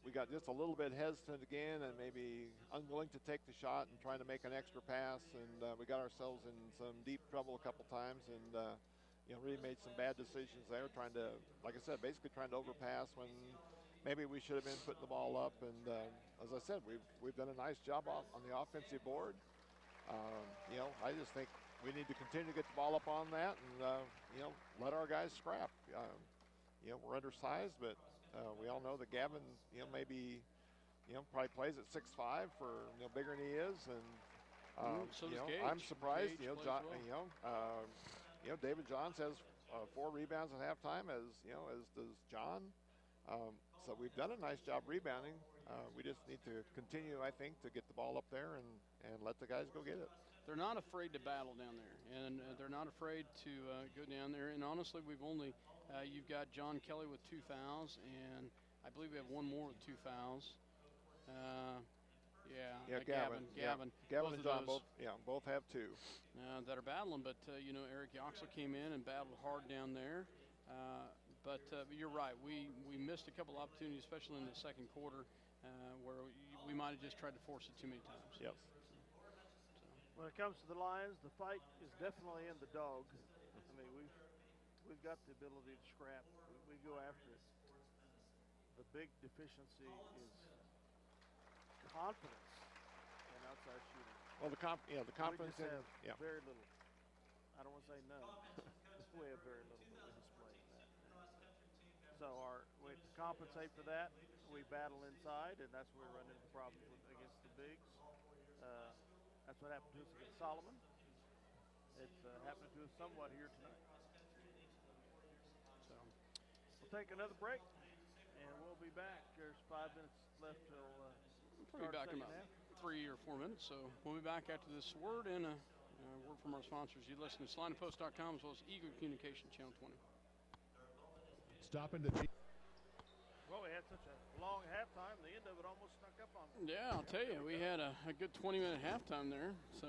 we got just a little bit hesitant again, and maybe unwilling to take the shot and trying to make an extra pass, and we got ourselves in some deep trouble a couple times, and really made some bad decisions there, trying to, like I said, basically trying to overpass when maybe we should have been putting the ball up. And as I said, we've done a nice job on the offensive board. I just think we need to continue to get the ball up on that, and let our guys scrap. We're undersized, but we all know that Gavin, maybe, probably plays at 6'5" for bigger than he is, and so does Gage. I'm surprised. Gage John, well. David Johns has 4 rebounds at halftime, as does John. So we've done a nice job rebounding. We just need to continue, I think, to get the ball up there and let the guys go get it. They're not afraid to battle down there, and they're not afraid to go down there. And honestly, we've only you've got John Kelly with 2 fouls, and I believe we have one more with 2 fouls. Gavin. Gavin and John both have 2 that are battling. But Eric Yoxel came in and battled hard down there. But you're right. We missed a couple opportunities, especially in the second quarter, where we might have just tried to force it too many times. Yes. When it comes to the Lions, the fight is definitely in the dog. I mean, we've got the ability to scrap. We go after it. The big deficiency is confidence in outside shooting. Well, the confidence we just have very little. I don't want to say none. We have very little that we display in that. So we compensate for that. We battle inside, and that's where we run into problems against the bigs. That's what happened to us against Solomon. It's happening to us somewhat here tonight. So we'll take another break, and we'll be back. There's 5 minutes left till we'll be back in about 3 or 4 minutes. So we'll be back after this word and a word from our sponsors. You listen to SalinaPost.com as well as Eagle Communication Channel 20. Stop into the... Well, we had such a long halftime, the end of it almost snuck up on me. Yeah, I'll tell you, we had a good 20-minute halftime there. So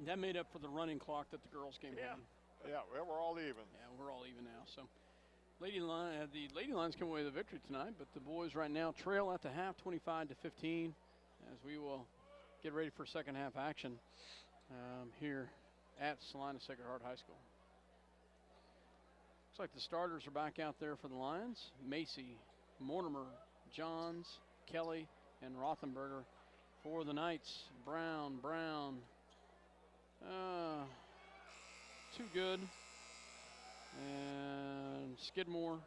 that made up for the running clock that the girls game had. Yeah, well, we're all even. Yeah, we're all even now. So the Lady Lions come away with a victory tonight, but the boys right now trail at the half 25-15 as we will get ready for second half action here at Salina Sacred Heart High School. Looks like the starters are back out there for the Lions. Macy, Mortimer, Johns, Kelly, and Rothenberger. For the Knights, Brown, too good, and Skidmore,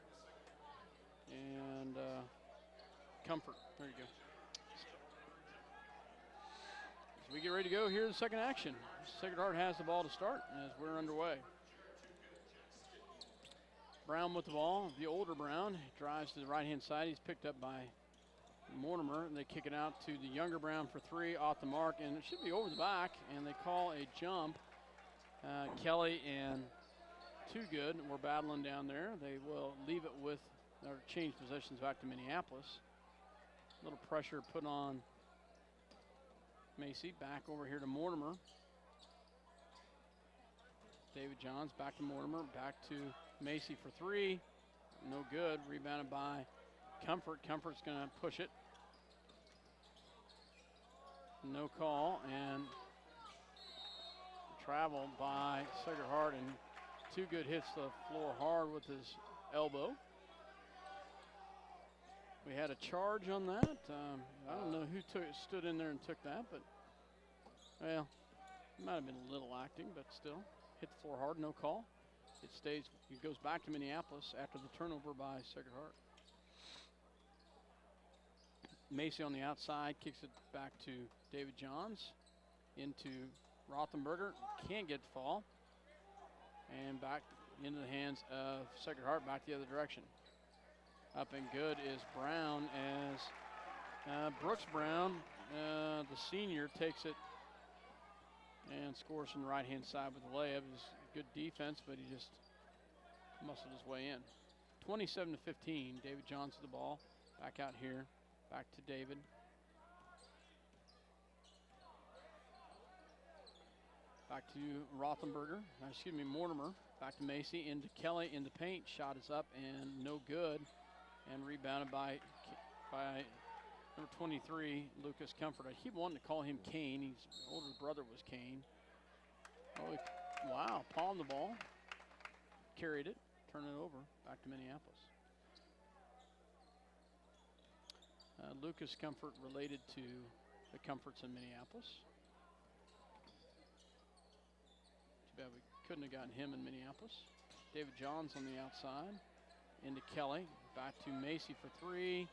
and Comfort. There you go. we get ready to go here in the second action. Sacred Heart has the ball to start as we're underway. Brown with the ball, the older Brown, drives to the right-hand side. He's picked up by Mortimer. They kick it out to the younger Brown for three, off the mark, and it should be over the back, and they call a jump. Kelly and Too Good were battling down there. They will leave it with, or change possessions back to Minneapolis. A little pressure put on Macy, back over here to Mortimer. David Johns back to Mortimer, back to Macy for three. No good. Rebounded by Comfort. Comfort's going to push it. No call, and travel by Sacred Heart, and Too Good hits the floor hard with his elbow. We had a charge on that. I don't know who stood in there and took that, but, well, it might have been a little acting, but still. Hit the floor hard, no call. It goes back to Minneapolis after the turnover by Sacred Heart. Macy on the outside kicks it back to David Johns. Into Rothenberger. Can't get the fall. And back into the hands of Sacred Heart, back the other direction. Up and good is Brown as Brooks Brown, the senior, takes it and scores from the right-hand side with the layup. It was good defense, but he just muscled his way in. 27-15, David Johns with the ball. Back out here, back to David. Back to Mortimer. Back to Macy, into Kelly in the paint. Shot is up and no good. And rebounded by number 23, Lucas Comfort. I keep wanting to call him Kane. His older brother was Kane. Oh, wow, palmed the ball. Carried it, turned it over, back to Minneapolis. Lucas Comfort related to the Comforts in Minneapolis. Too bad we couldn't have gotten him in Minneapolis. David Johns on the outside. Into Kelly. Back to Macy for three.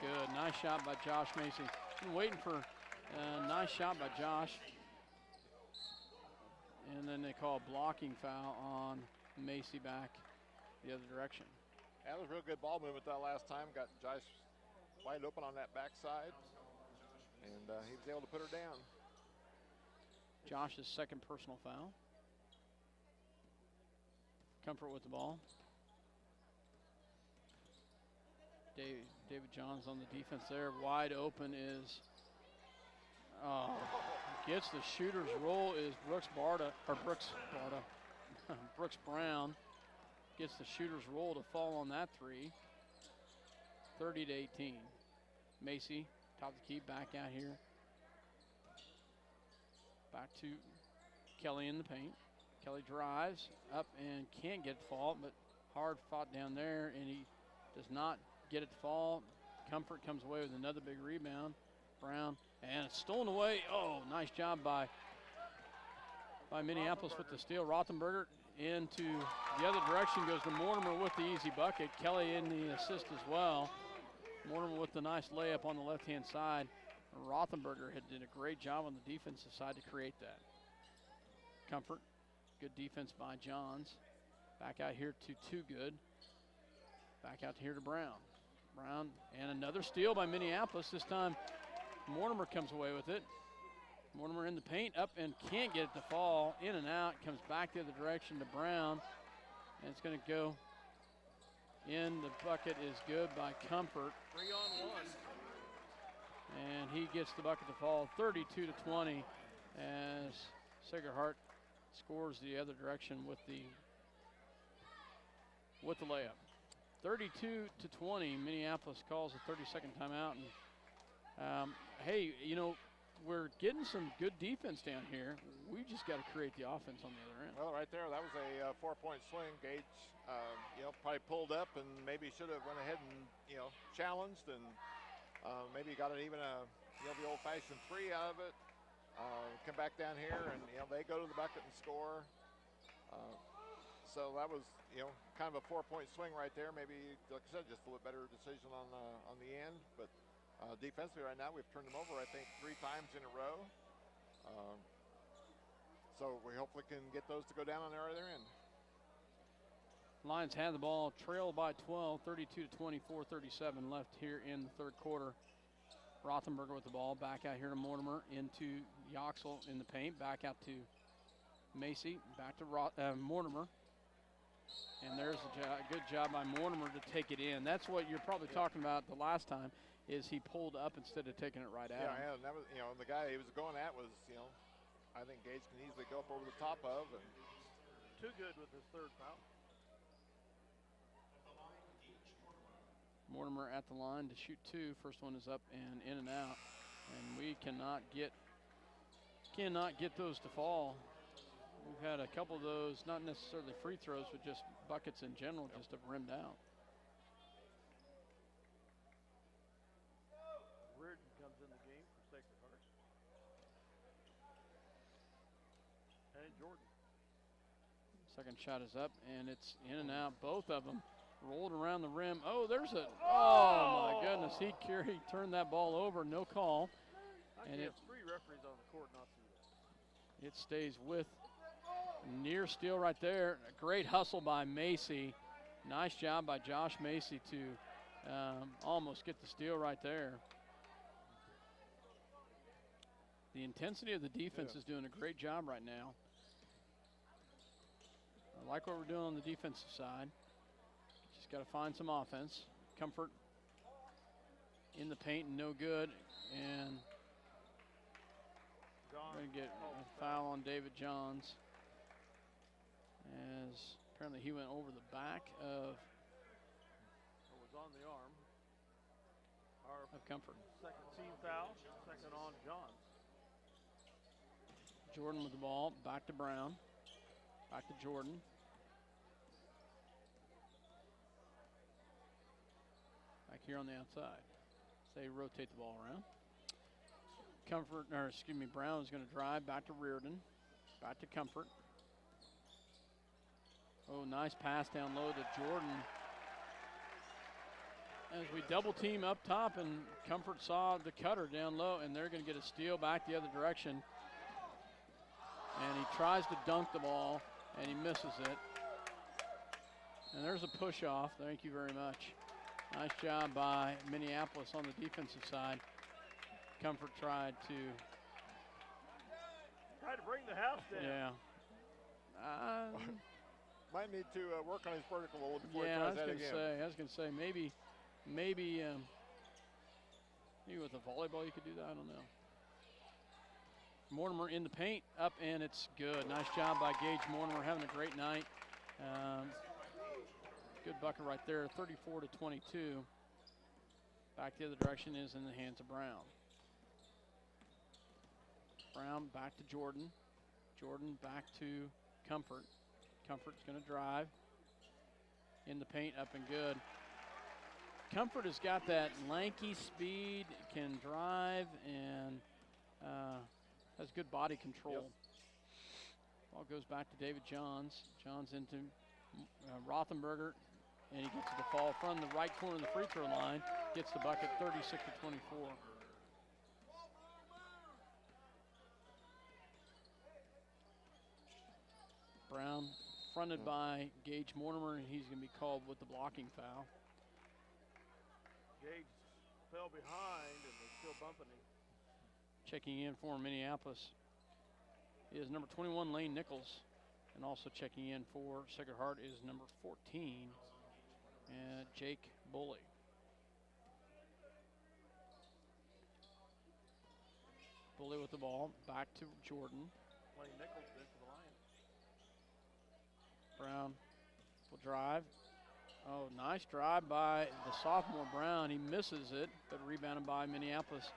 Good. Nice shot by Josh Macy. Been waiting for a nice shot by Josh. And then they call a blocking foul on Macy back the other direction. That was real good ball movement that last time. Got Josh wide open on that backside. And he was able to put her down. Josh's second personal foul. Comfort with the ball. David Johns on the defense there. Wide open is, gets the shooter's roll is Brooks Brown gets the shooter's roll to fall on that three. 30-18. Macy, top of the key, back out here. Back to Kelly in the paint. Kelly drives up and can't get the fall, but hard fought down there, and he does not get it to fall. Comfort comes away with another big rebound. Brown, and it's stolen away. Oh, nice job by Minneapolis with the steal. Rothenberger into the other direction, goes to Mortimer with the easy bucket. Kelly in the assist as well. Mortimer with the nice layup on the left-hand side. Rothenberger did a great job on the defensive side to create that. Comfort, good defense by Johns. Back out here to Too Good. Back out here to Brown. Brown, and another steal by Minneapolis. This time Mortimer comes away with it. Mortimer in the paint, up and can't get it to fall. In and out, comes back the other direction to Brown. And it's going to go in. The bucket is good by Comfort. 3-on-1. And he gets the bucket to fall. 32-20 as Sacred Heart scores the other direction with the layup. 32-20, Minneapolis calls a 30-second timeout. And hey, you know, we're getting some good defense down here. We just got to create the offense on the other end. Well, right there, that was a 4-point swing. Gage, probably pulled up and maybe should have went ahead and, challenged and maybe got an even the old-fashioned three out of it. Come back down here and, they go to the bucket and score. So that was, kind of a 4-point swing right there. Maybe, like I said, just a little better decision on the end. But defensively right now, we've turned them over, I think, 3 times in a row. So we hopefully can get those to go down on their other end. Lions had the ball, trailed by 12, 32-24, 37 left here in the third quarter. Rothenberger with the ball, back out here to Mortimer, into Yoxel in the paint, back out to Macy, back to Mortimer. And there's a good job by Mortimer to take it in. That's what you're probably talking about the last time, is he pulled up instead of taking it right at him. Yeah, and that was, the guy he was going at was, I think Gage can easily go up over the top of. And too good with his third foul. Mortimer at the line to shoot two. First one is up and in and out. And we cannot get those to fall. We've had a couple of those, not necessarily free throws, but just buckets in general, just have rimmed out. Reardon comes in the game for Sacred Heart. And Jordan. Second shot is up, and it's in and out. Both of them rolled around the rim. Oh, there's a, oh my goodness. He turned that ball over, no call. And it's 3 referees on the court not see that. It stays with near steal right there. A great hustle by Macy. Nice job by Josh Macy to almost get the steal right there. The intensity of the defense is doing a great job right now. I like what we're doing on the defensive side. Just got to find some offense. Comfort in the paint and no good. And we're going to get a foul on David Johns, as apparently he went over the back of It was on the arm. of Comfort. Second team foul, second on Johns. Jordan with the ball, back to Brown, back to Jordan. Back here on the outside. So they rotate the ball around. Brown is going to drive back to Reardon, back to Comfort. Oh, nice pass down low to Jordan. As we double team up top, and Comfort saw the cutter down low, and they're going to get a steal back the other direction. And he tries to dunk the ball, and he misses it. And there's a push off. Thank you very much. Nice job by Minneapolis on the defensive side. Comfort tried to bring the house down. Yeah. Might need to work on his vertical a little before he I tries was that going again. to say. I was going to say maybe with a volleyball you could do that. I don't know. Mortimer in the paint, up, and it's good. Nice job by Gage Mortimer, having a great night. Good bucket right there, 34-22. Back the other direction is in the hands of Brown. Brown back to Jordan. Jordan back to Comfort. Comfort's going to drive. In the paint, up and good. Comfort has got that lanky speed, can drive, and has good body control. Yep. Ball goes back to David Johns. Johns into Rothenberger, and he gets the fall from the right corner of the free throw line. Gets the bucket, 36-24. Brown fronted by Gage Mortimer, and he's going to be called with the blocking foul. Gage fell behind, and they're still bumping him. Checking in for Minneapolis is number 21, Lane Nichols. And also checking in for Sacred Heart is number 14, Jake Bully. Bully with the ball, back to Jordan. Lane Nichols did for the Lions. Brown will drive. Oh, nice drive by the sophomore Brown. He misses it, but rebounded by Minneapolis.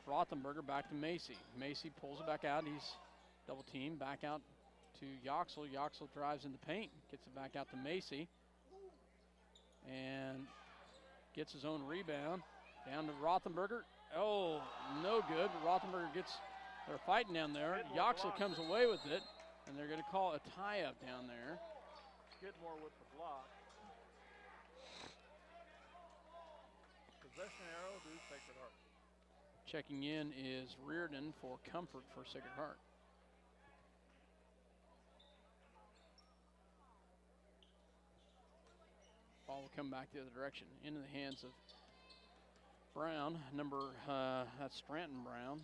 Rothenberger back to Macy. Macy pulls it back out. He's double teamed, back out to Yoxel. Yoxel drives in the paint, gets it back out to Macy, and gets his own rebound. Down to Rothenberger. Oh, no good, but Rothenberger they're fighting down there. Yoxel comes away with it, and they're going to call a tie-up down there. Skidmore with the block. Possession arrow to Sacred Heart. Checking in is Reardon for Comfort for Sacred Heart. Ball will come back the other direction into the hands of Brown. That's Scranton Brown.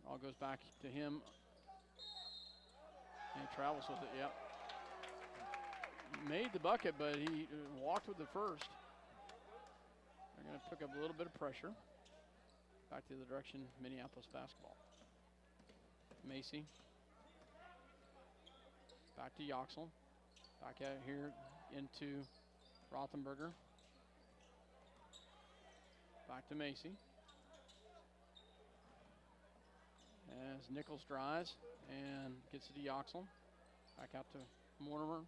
All goes back to him. And he travels with it, yep. Made the bucket, but he walked with it first. They're going to pick up a little bit of pressure. Back to the direction, Minneapolis basketball. Macy. Back to Yoxel. Back out here into Rothenberger. Back to Macy. As Nichols drives and gets it to Yoxel. Back out to Mortimer.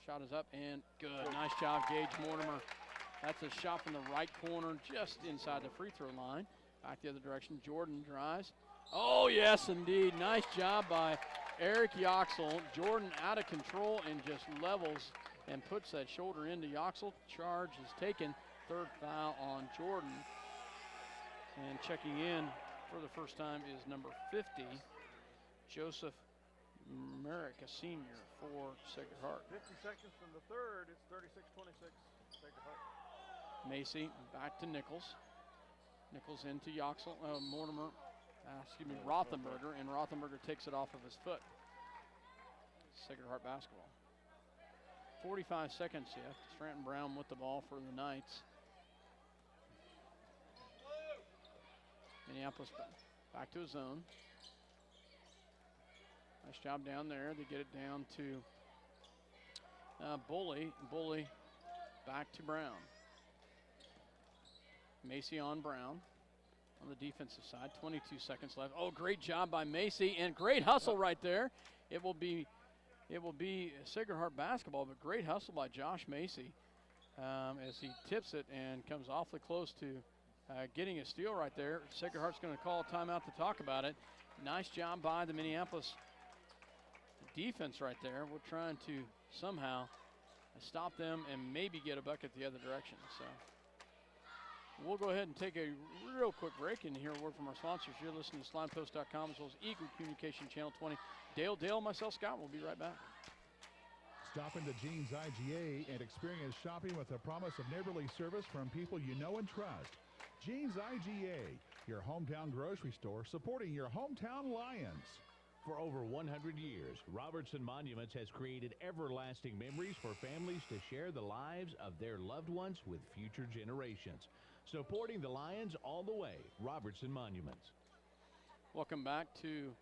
Shot is up and good. Nice job, Gage Mortimer. That's a shot from the right corner, just inside the free throw line. Back the other direction, Jordan drives. Oh, yes, indeed. Nice job by Eric Yoxel. Jordan out of control and just levels and puts that shoulder into Yoxel. Charge is taken. Third foul on Jordan. And checking in for the first time is number 50, Joseph Merrick, a senior for Sacred Heart. 50 seconds from the third. It's 36-26, Sacred Heart. Macy back to Nichols. Nichols into Yoxel, Rothenberger, and Rothenberger takes it off of his foot. Sacred Heart basketball. 45 seconds left. Scranton Brown with the ball for the Knights. Minneapolis back to his zone. Nice job down there. They get it down to Bully. Bully back to Brown. Macy on Brown on the defensive side. 22 seconds left. Oh, great job by Macy and great hustle right there. It will be Sacred Heart basketball, but great hustle by Josh Macy as he tips it and comes awfully close to getting a steal right there. Sacred Heart's going to call a timeout to talk about it. Nice job by the Minneapolis defense right there. We're trying to somehow stop them and maybe get a bucket the other direction. So we'll go ahead and take a real quick break and hear a word from our sponsors. You're listening to SlimePost.com as well as Eagle Communication Channel 20. Dale, myself, Scott, we'll be right back. Stop into Jeans IGA and experience shopping with a promise of neighborly service from people you know and trust. Jeans IGA, your hometown grocery store supporting your hometown Lions. For over 100 years, Robertson Monuments has created everlasting memories for families to share the lives of their loved ones with future generations. Supporting the Lions all the way, Robertson Monuments. Welcome back to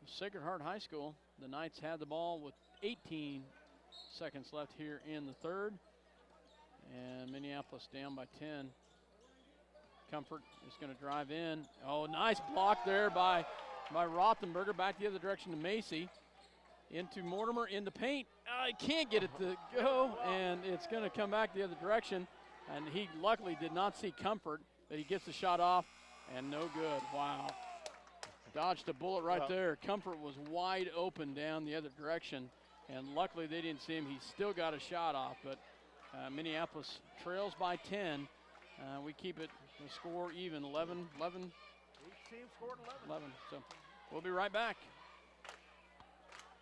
Sacred Heart High School. The Knights had the ball with 18 seconds left here in the third. And Minneapolis down by 10. Comfort is going to drive in. Oh, nice block there by Rothenberger. Back the other direction to Macy. Into Mortimer in the paint. I can't get it to go, and it's going to come back the other direction. And he luckily did not see Comfort, but he gets the shot off, and no good. Wow. Dodged a bullet right there. Comfort was wide open down the other direction, and luckily they didn't see him. He still got a shot off, but Minneapolis trails by 10. We keep it, the score even, 11. Each team scored 11. So we'll be right back.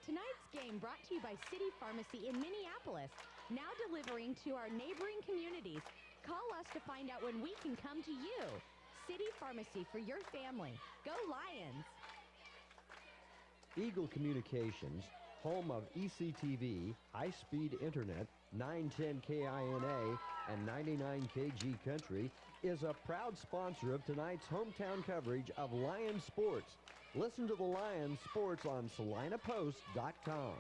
Tonight's game brought to you by City Pharmacy in Minneapolis, now delivering to our neighboring communities. Call us to find out when we can come to you. City Pharmacy for your family. Go Lions! Eagle Communications, home of ECTV, high-speed internet, 910 KINA, and 99 KG Country, is a proud sponsor of tonight's hometown coverage of Lions sports. Listen to the Lions sports on SalinaPost.com.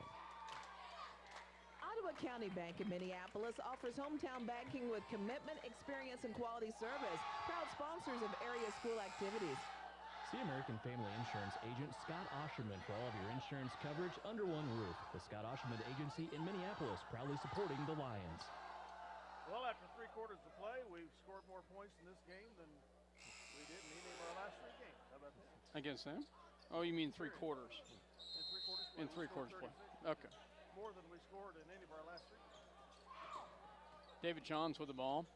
Ottawa County Bank in Minneapolis offers hometown banking with commitment, experience, and quality service. Proud sponsors of area school activities. See American Family Insurance agent Scott Osherman for all of your insurance coverage under one roof. The Scott Osherman Agency in Minneapolis, proudly supporting the Lions. Well, after 3 quarters of play, we've scored more points in this game than we did in any of our last 3 games. How about that? Against them? Oh, you mean 3 quarters? In 3 quarters play. In 3 quarters play. Okay. More than we scored in any of our last 3. David Johns with the ball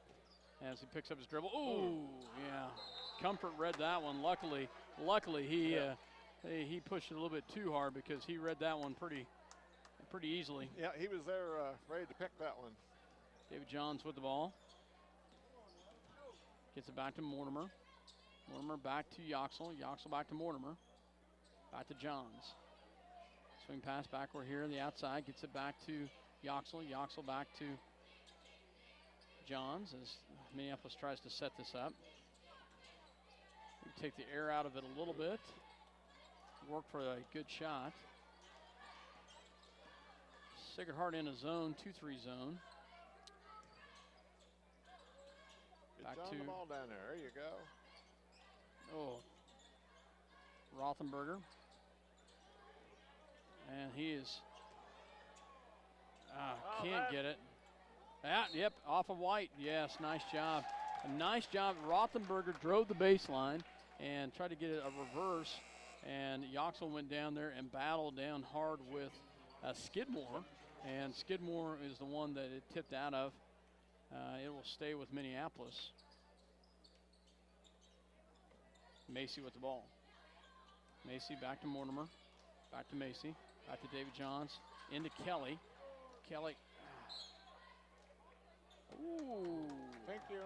as he picks up his dribble. Ooh, yeah. Comfort read that one. Luckily he pushed it a little bit too hard because he read that one pretty easily. Yeah, he was there ready to pick that one. David Johns with the ball. Gets it back to Mortimer. Mortimer back to Yoxel. Yoxel back to Mortimer. Back to Johns. Swing pass backward here on the outside. Gets it back to Yoxel. Yoxel back to Johns as Minneapolis tries to set this up. Take the air out of it a little bit. Work for a good shot. Sacred Heart in a zone, 2-3 zone. Back to the ball down there. There you go. Oh, Rothenberger. And he is, can't get it. Yep, off of White. Yes, nice job. A nice job. Rothenberger drove the baseline and tried to get a reverse. And Yoxel went down there and battled down hard with Skidmore. And Skidmore is the one that it tipped out of. It will stay with Minneapolis. Macy with the ball. Macy back to Mortimer. Back to Macy. Back to David Johns. Into Kelly. Kelly. Ooh. Thank you.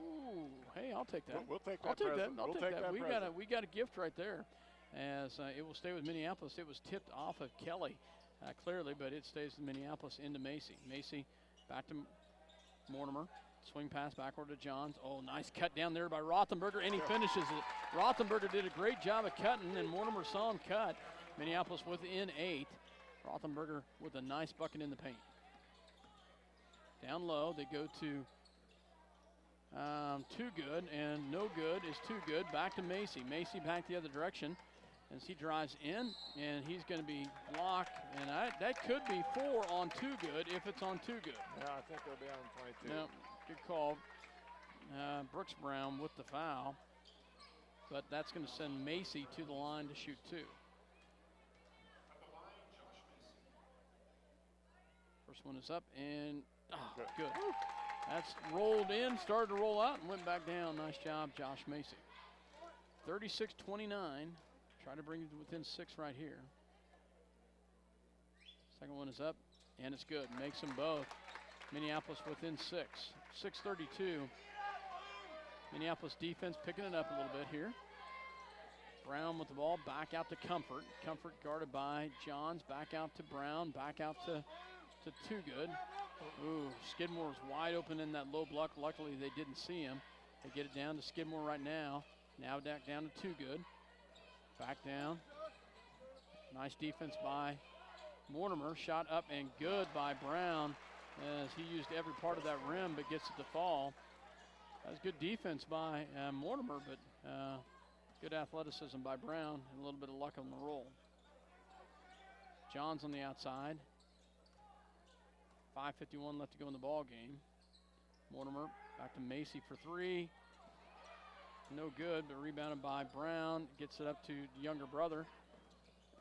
Ooh. Hey, I'll take that. We'll take that. I'll take that. We'll take that. We got a gift right there. As it will stay with Minneapolis. It was tipped off of Kelly clearly, but it stays in Minneapolis into Macy. Macy back to Mortimer. Swing pass backward to Johns. Oh, nice cut down there by Rothenberger, and he finishes it. Rothenberger did a great job of cutting, and Mortimer saw him cut. Minneapolis within 8. Rothenberger with a nice bucket in the paint. Down low, they go to too good, and no good is too good. Back to Macy. Macy back the other direction as he drives in, and he's going to be blocked. And that could be 4 on too good if it's on too good. Yeah, I think it'll be on 22. No, good call. Brooks Brown with the foul, but that's going to send Macy to the line to shoot 2. First one is up, and good. That's rolled in, started to roll out, and went back down. Nice job, Josh Macy. 36-29. Try to bring it within 6 right here. Second one is up, and it's good. Makes them both. Minneapolis within 6. 6:32. Minneapolis defense picking it up a little bit here. Brown with the ball, back out to Comfort. Comfort guarded by Johns, back out to Brown, back out to Too Good. Ooh, Skidmore's wide open in that low block. Luckily, they didn't see him. They get it down to Skidmore right now. Now back down to Too Good. Back down. Nice defense by Mortimer. Shot up and good by Brown as he used every part of that rim but gets it to fall. That was good defense by Mortimer, but good athleticism by Brown and a little bit of luck on the roll. Johns on the outside. 5:51 left to go in the ball game. Mortimer back to Macy for 3. No good, but rebounded by Brown. Gets it up to the younger brother.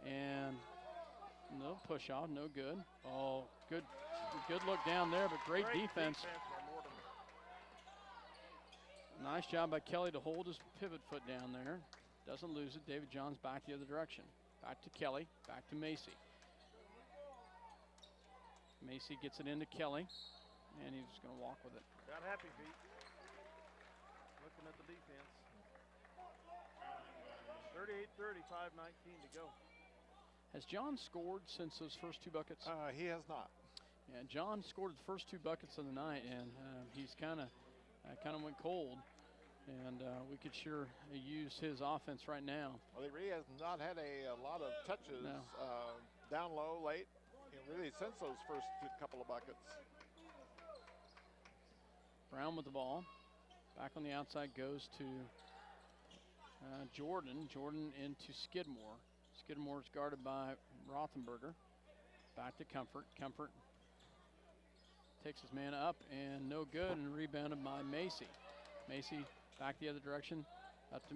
And no push off, no good. Oh, good look down there, but great defense. Nice job by Kelly to hold his pivot foot down there. Doesn't lose it. David Johns back the other direction. Back to Kelly, back to Macy. Macy gets it into Kelly, and he's going to walk with it. Got happy feet. Looking at the defense. 38-30, 5:19 to go. Has John scored since those first 2 buckets? He has not. Yeah, John scored the first 2 buckets of the night, and he's kind of went cold. And we could sure use his offense right now. Well, he really has not had a lot of touches down low late. Really since those first couple of buckets. Brown with the ball. Back on the outside goes to Jordan. Jordan into Skidmore. Skidmore's guarded by Rothenberger. Back to Comfort. Comfort takes his man up and no good, and rebounded by Macy. Macy back the other direction. Up to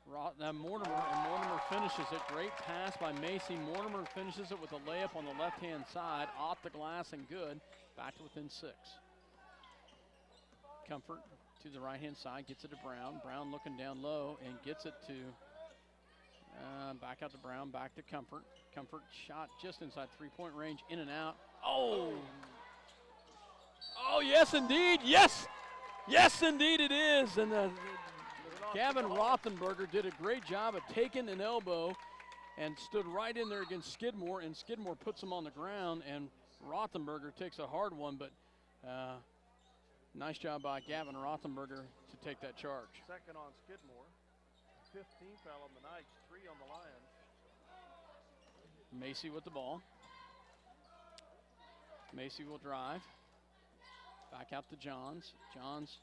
Mortimer, and Mortimer finishes it. Great pass by Macy. Mortimer finishes it with a layup on the left-hand side, off the glass and good. Back to within 6. Comfort to the right-hand side, gets it to Brown. Brown looking down low and gets it to, back out to Brown, back to Comfort. Comfort shot just inside 3-point range, in and out. Oh, Oh, yes, indeed. Yes. Yes, indeed it is. And Gavin Rothenberger did a great job of taking an elbow and stood right in there against Skidmore, and Skidmore puts him on the ground, and Rothenberger takes a hard one, but nice job by Gavin Rothenberger to take that charge. Second on Skidmore. 15 foul on the Knights, 3 on the Lions. Macy with the ball. Macy will drive. Back out to Johns. Johns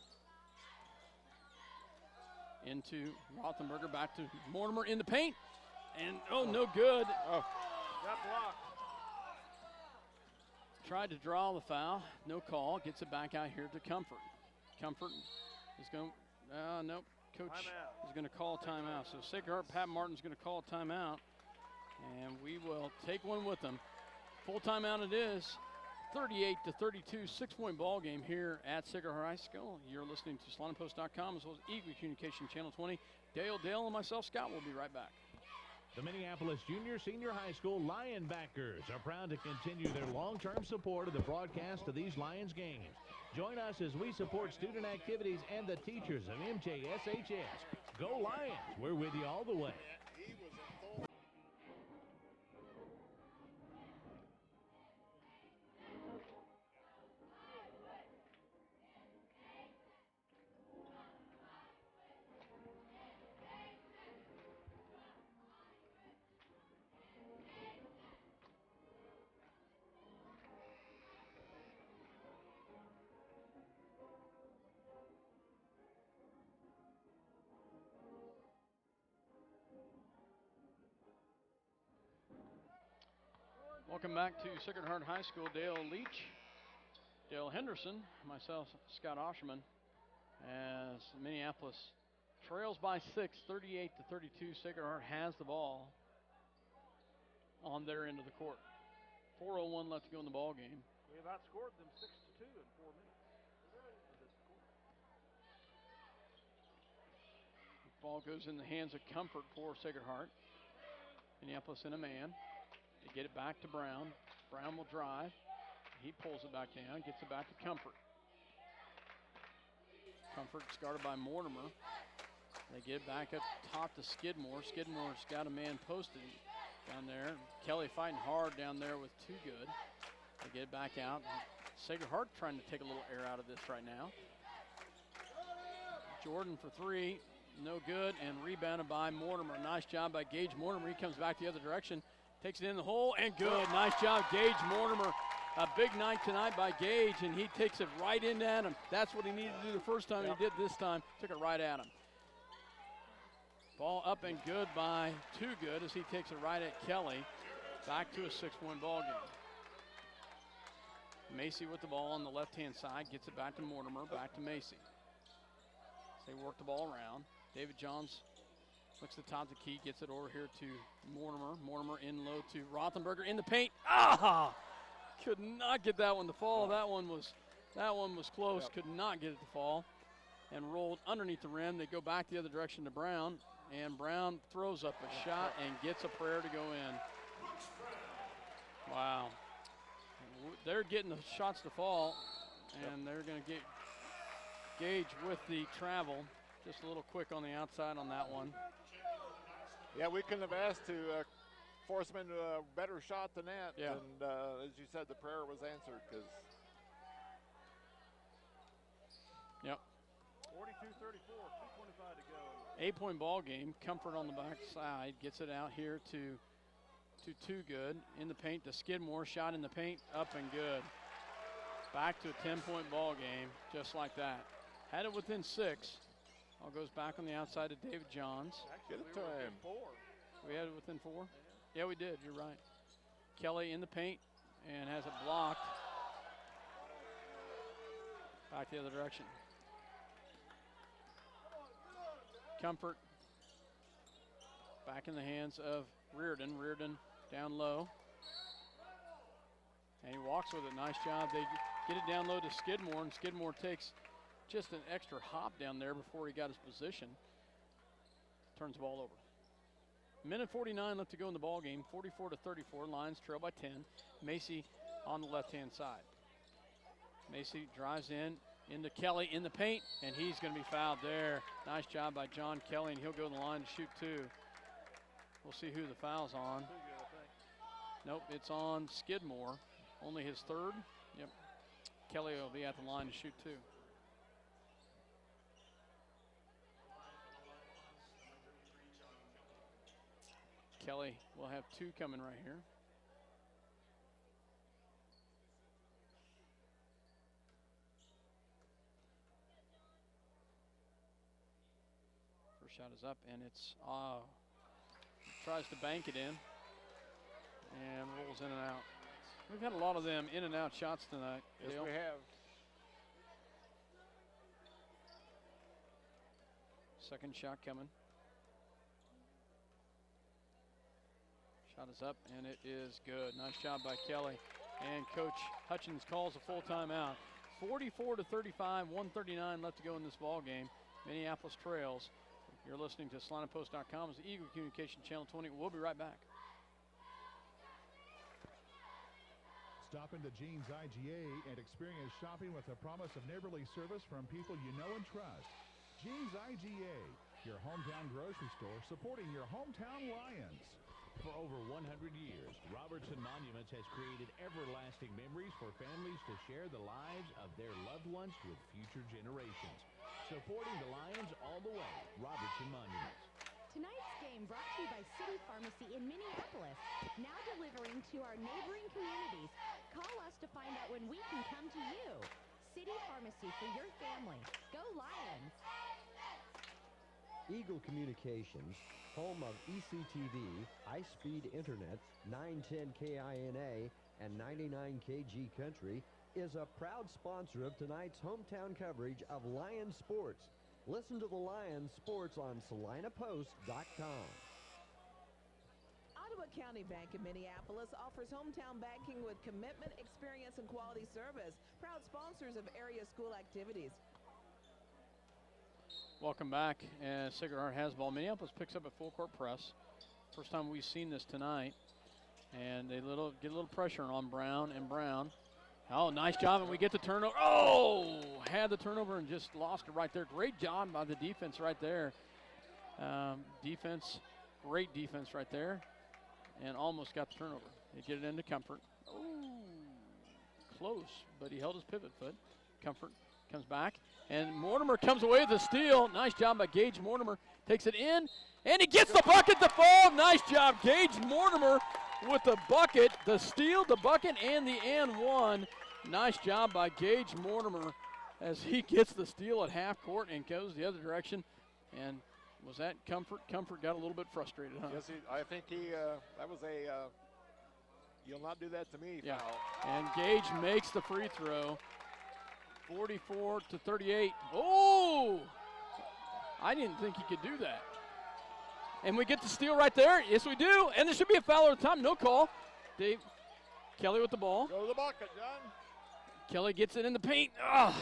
into Rothenberger, back to Mortimer in the paint. And, no good. Oh, got blocked. Tried to draw the foul. No call. Gets it back out here to Comfort. Comfort is going to, nope. Coach timeout. is going to call a timeout. So Sacred Heart Pat Martin's going to call a timeout. And we will take one with them. Full timeout it is. 38-32, 6-point ball game here at Sacred Heart High School. You're listening to SalonPost.com as well as Eagle Communication Channel 20. Dale, and myself, Scott, will be right back. The Minneapolis Junior Senior High School Lionbackers are proud to continue their long-term support of the broadcast of these Lions games. Join us as we support student activities and the teachers of MJSHS. Go Lions! We're with you all the way. Welcome back to Sacred Heart High School. Dale Leach, Dale Henderson, myself, Scott Osherman, as Minneapolis trails by 6, 38-32. Sacred Heart has the ball on their end of the court. 4:01 left to go in the ball game. We have outscored them 6-2 in 4 minutes. The ball goes in the hands of Comfort for Sacred Heart. Minneapolis in a man. They get it back to Brown. Brown will drive. He pulls it back down, gets it back to Comfort. Comfort guarded by Mortimer. They get it back up top to Skidmore. Skidmore's got a man posted down there. Kelly fighting hard down there with Too Good. They get it back out. Sacred Heart trying to take a little air out of this right now. Jordan for 3, no good, and rebounded by Mortimer. Nice job by Gage Mortimer. He comes back the other direction. Takes it in the hole, and good. Nice job, Gage Mortimer. A big night tonight by Gage, and he takes it right in at him. That's what he needed to do the first time. He did this time. Took it right at him. Ball up and good by Too Good as he takes it right at Kelly. Back to a 6-point ball game. Macy with the ball on the left-hand side. Gets it back to Mortimer, back to Macy. They work the ball around. David Johns looks at the top of the key, gets it over here to Mortimer. Mortimer in low to Rothenberger in the paint. Could not get that one to fall. That one was close. Yep. Could not get it to fall. And rolled underneath the rim. They go back the other direction to Brown. And Brown throws up a shot and gets a prayer to go in. Wow. They're getting the shots to fall. And they're going to get Gage with the travel. Just a little quick on the outside on that one. Yeah, we couldn't have asked to force them into a better shot than that. Yeah. And as you said, the prayer was answered. Yep. 42-34, 2:25 to go. 8-point ball game. Comfort on the back side. Gets it out here to Too Good. In the paint to Skidmore. Shot in the paint. Up and good. Back to a 10-point ball game. Just like that. Had it within 6. All goes back on the outside to David Johns. Actually, Get it to him. 4. We had it within 4? Yeah, we did. You're right. Kelly in the paint and has it blocked. Back the other direction. Comfort back in the hands of Reardon. Reardon down low. And he walks with it. Nice job. They get it down low to Skidmore, and Skidmore takes just an extra hop down there before he got his position. Turns the ball over. Minute 49 left to go in the ball game. 44-34. Lions trail by 10. Macy on the left-hand side. Macy drives into Kelly in the paint, and he's going to be fouled there. Nice job by John Kelly, and he'll go to the line to shoot 2. We'll see who the foul's on. Nope, it's on Skidmore. Only his 3rd. Yep. Kelly will be at the line to shoot 2. Kelly will have 2 coming right here. First shot is up, and it's tries to bank it in and rolls in and out. We've had a lot of them in and out shots tonight. Yes, Dale. we have. Second shot coming. Shot is up, and it is good. Nice job by Kelly. And Coach Hutchins calls a full timeout. 44-35, 1:39 left to go in this ball game. Minneapolis trails. You're listening to SalinaPost.com. It's the Eagle Communication Channel 20. We'll be right back. Stop into Jeans IGA and experience shopping with a promise of neighborly service from people you know and trust. Jeans IGA, your hometown grocery store supporting your hometown Lions. For over 100 years, Robertson Monuments has created everlasting memories for families to share the lives of their loved ones with future generations. Supporting the Lions all the way, Robertson Monuments. Tonight's game brought to you by City Pharmacy in Minneapolis, now delivering to our neighboring communities. Call us to find out when we can come to you. City Pharmacy for your family. Go Lions! Eagle Communications, home of ECTV, high-speed internet, 910 KINA, and 99 KG Country, is a proud sponsor of tonight's hometown coverage of Lions sports. Listen to the Lions sports on SalinaPost.com. Ottawa County Bank in Minneapolis offers hometown banking with commitment, experience, and quality service. Proud sponsors of area school activities. Welcome back as Sacred Heart has ball. Minneapolis picks up a full court press. First time we've seen this tonight. And they get a little pressure on Brown and Brown. Oh, nice job, and we get the turnover. Oh, had the turnover and just lost it right there. Great job by the defense right there. Great defense right there. And almost got the turnover. They get it into Comfort. Oh, close, but he held his pivot foot. Comfort comes back, and Mortimer comes away with the steal. Nice job by Gage Mortimer. Takes it in, and he gets the bucket to fall. Nice job, Gage Mortimer with the bucket, the steal, the bucket, and the and one. Nice job by Gage Mortimer as he gets the steal at half court and goes the other direction. And was that Comfort? Comfort got a little bit frustrated, huh? Yes, I think that was a you'll not do that to me yeah. foul. And Gage makes the free throw. 44-38. Oh! I didn't think he could do that. And we get the steal right there. Yes, we do. And there should be a foul at the time. No call. Dave Kelly with the ball. Go to the bucket, John. Kelly gets it in the paint. Ah.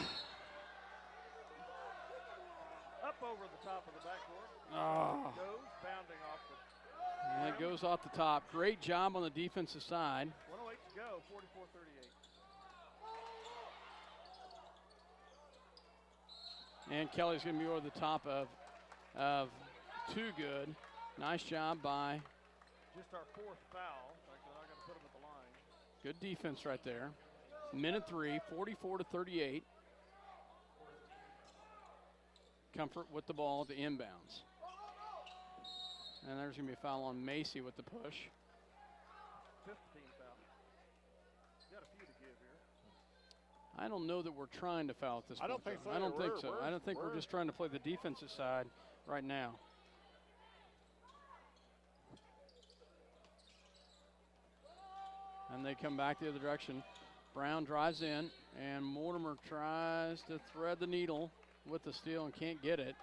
Up over the top of the backboard. Ah. Goes, bounding off the. And it goes off the top. Great job on the defensive side. 108 to go, 44-38. And Kelly's going to be over the top of Too Good. Nice job by. Just our 4th foul. I'm not going to put him at the line. Good defense right there. Minute 3, 44-38. Comfort with the ball to inbounds. And there's going to be a foul on Macy with the push. 15 foul. Got a few to give here. I don't know that we're trying to foul at this point. I don't think so. I don't think so. I don't think we're just trying to play the defensive side right now. And they come back the other direction. Brown drives in, and Mortimer tries to thread the needle with the steal and can't get it.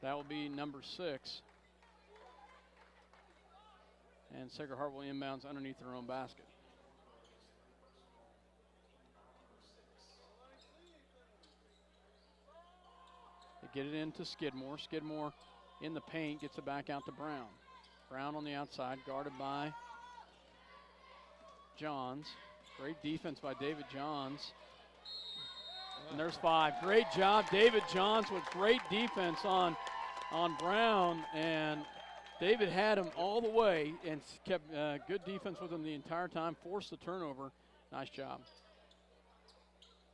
That will be number 6. And Sacred Heart will inbounds underneath their own basket. They get it into Skidmore. Skidmore in the paint, gets it back out to Brown. Brown on the outside, guarded by Johns. Great defense by David Johns. And there's 5. Great job, David Johns, with great defense on Brown, and David had him all the way and kept good defense with him the entire time, forced the turnover. Nice job.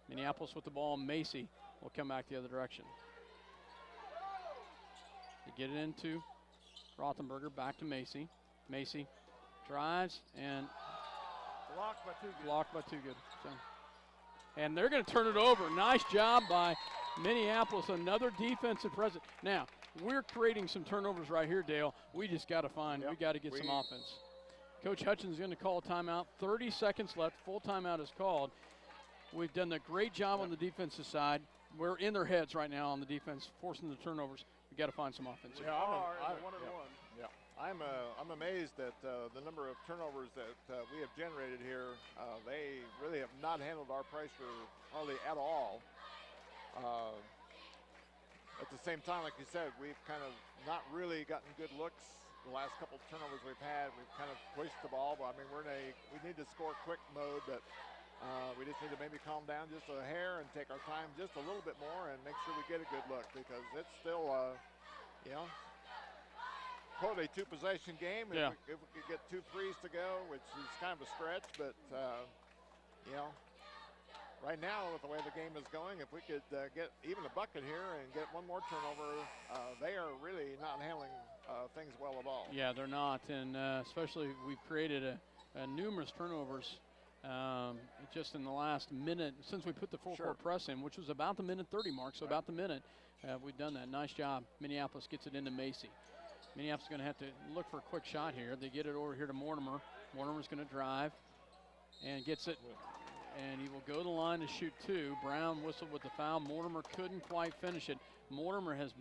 Minneapolis with the ball. Macy will come back the other direction. They get it into Rothenberger, back to Macy. Macy drives and Blocked by Too Good. blocked by Too Good. So. And they're going to turn it over. Nice job by Minneapolis. Another defensive presence. Now, we're creating some turnovers right here, Dale. We just got to find, we got to get some offense. Coach Hutchins is going to call a timeout. 30 seconds left. Full timeout is called. We've done a great job on the defensive side. We're in their heads right now on the defense, forcing the turnovers. We got to find some offense. Yeah, I'm amazed at the number of turnovers that we have generated here. They really have not handled our pressure hardly at all. At the same time, like you said, we've kind of not really gotten good looks. The last couple of turnovers we've had, we've kind of pushed the ball. But I mean, we need to score quick mode, but we just need to maybe calm down just a hair and take our time just a little bit more and make sure we get a good look, because it's still, quote, a 2-possession game. Yeah. If we could get 2 threes to go, which is kind of a stretch, but right now with the way the game is going, if we could get even a bucket here and get one more turnover, they are really not handling things well at all. Yeah, they're not, and especially we've created numerous turnovers just in the last minute since we put the full-court press in, which was about the minute 30 mark, so about the minute we've done that. Nice job. Minneapolis gets it into Macy. Minneapolis is going to have to look for a quick shot here. They get it over here to Mortimer. Mortimer's going to drive and gets it, and he will go to the line to shoot 2. Brown whistled with the foul. Mortimer couldn't quite finish it. Mortimer has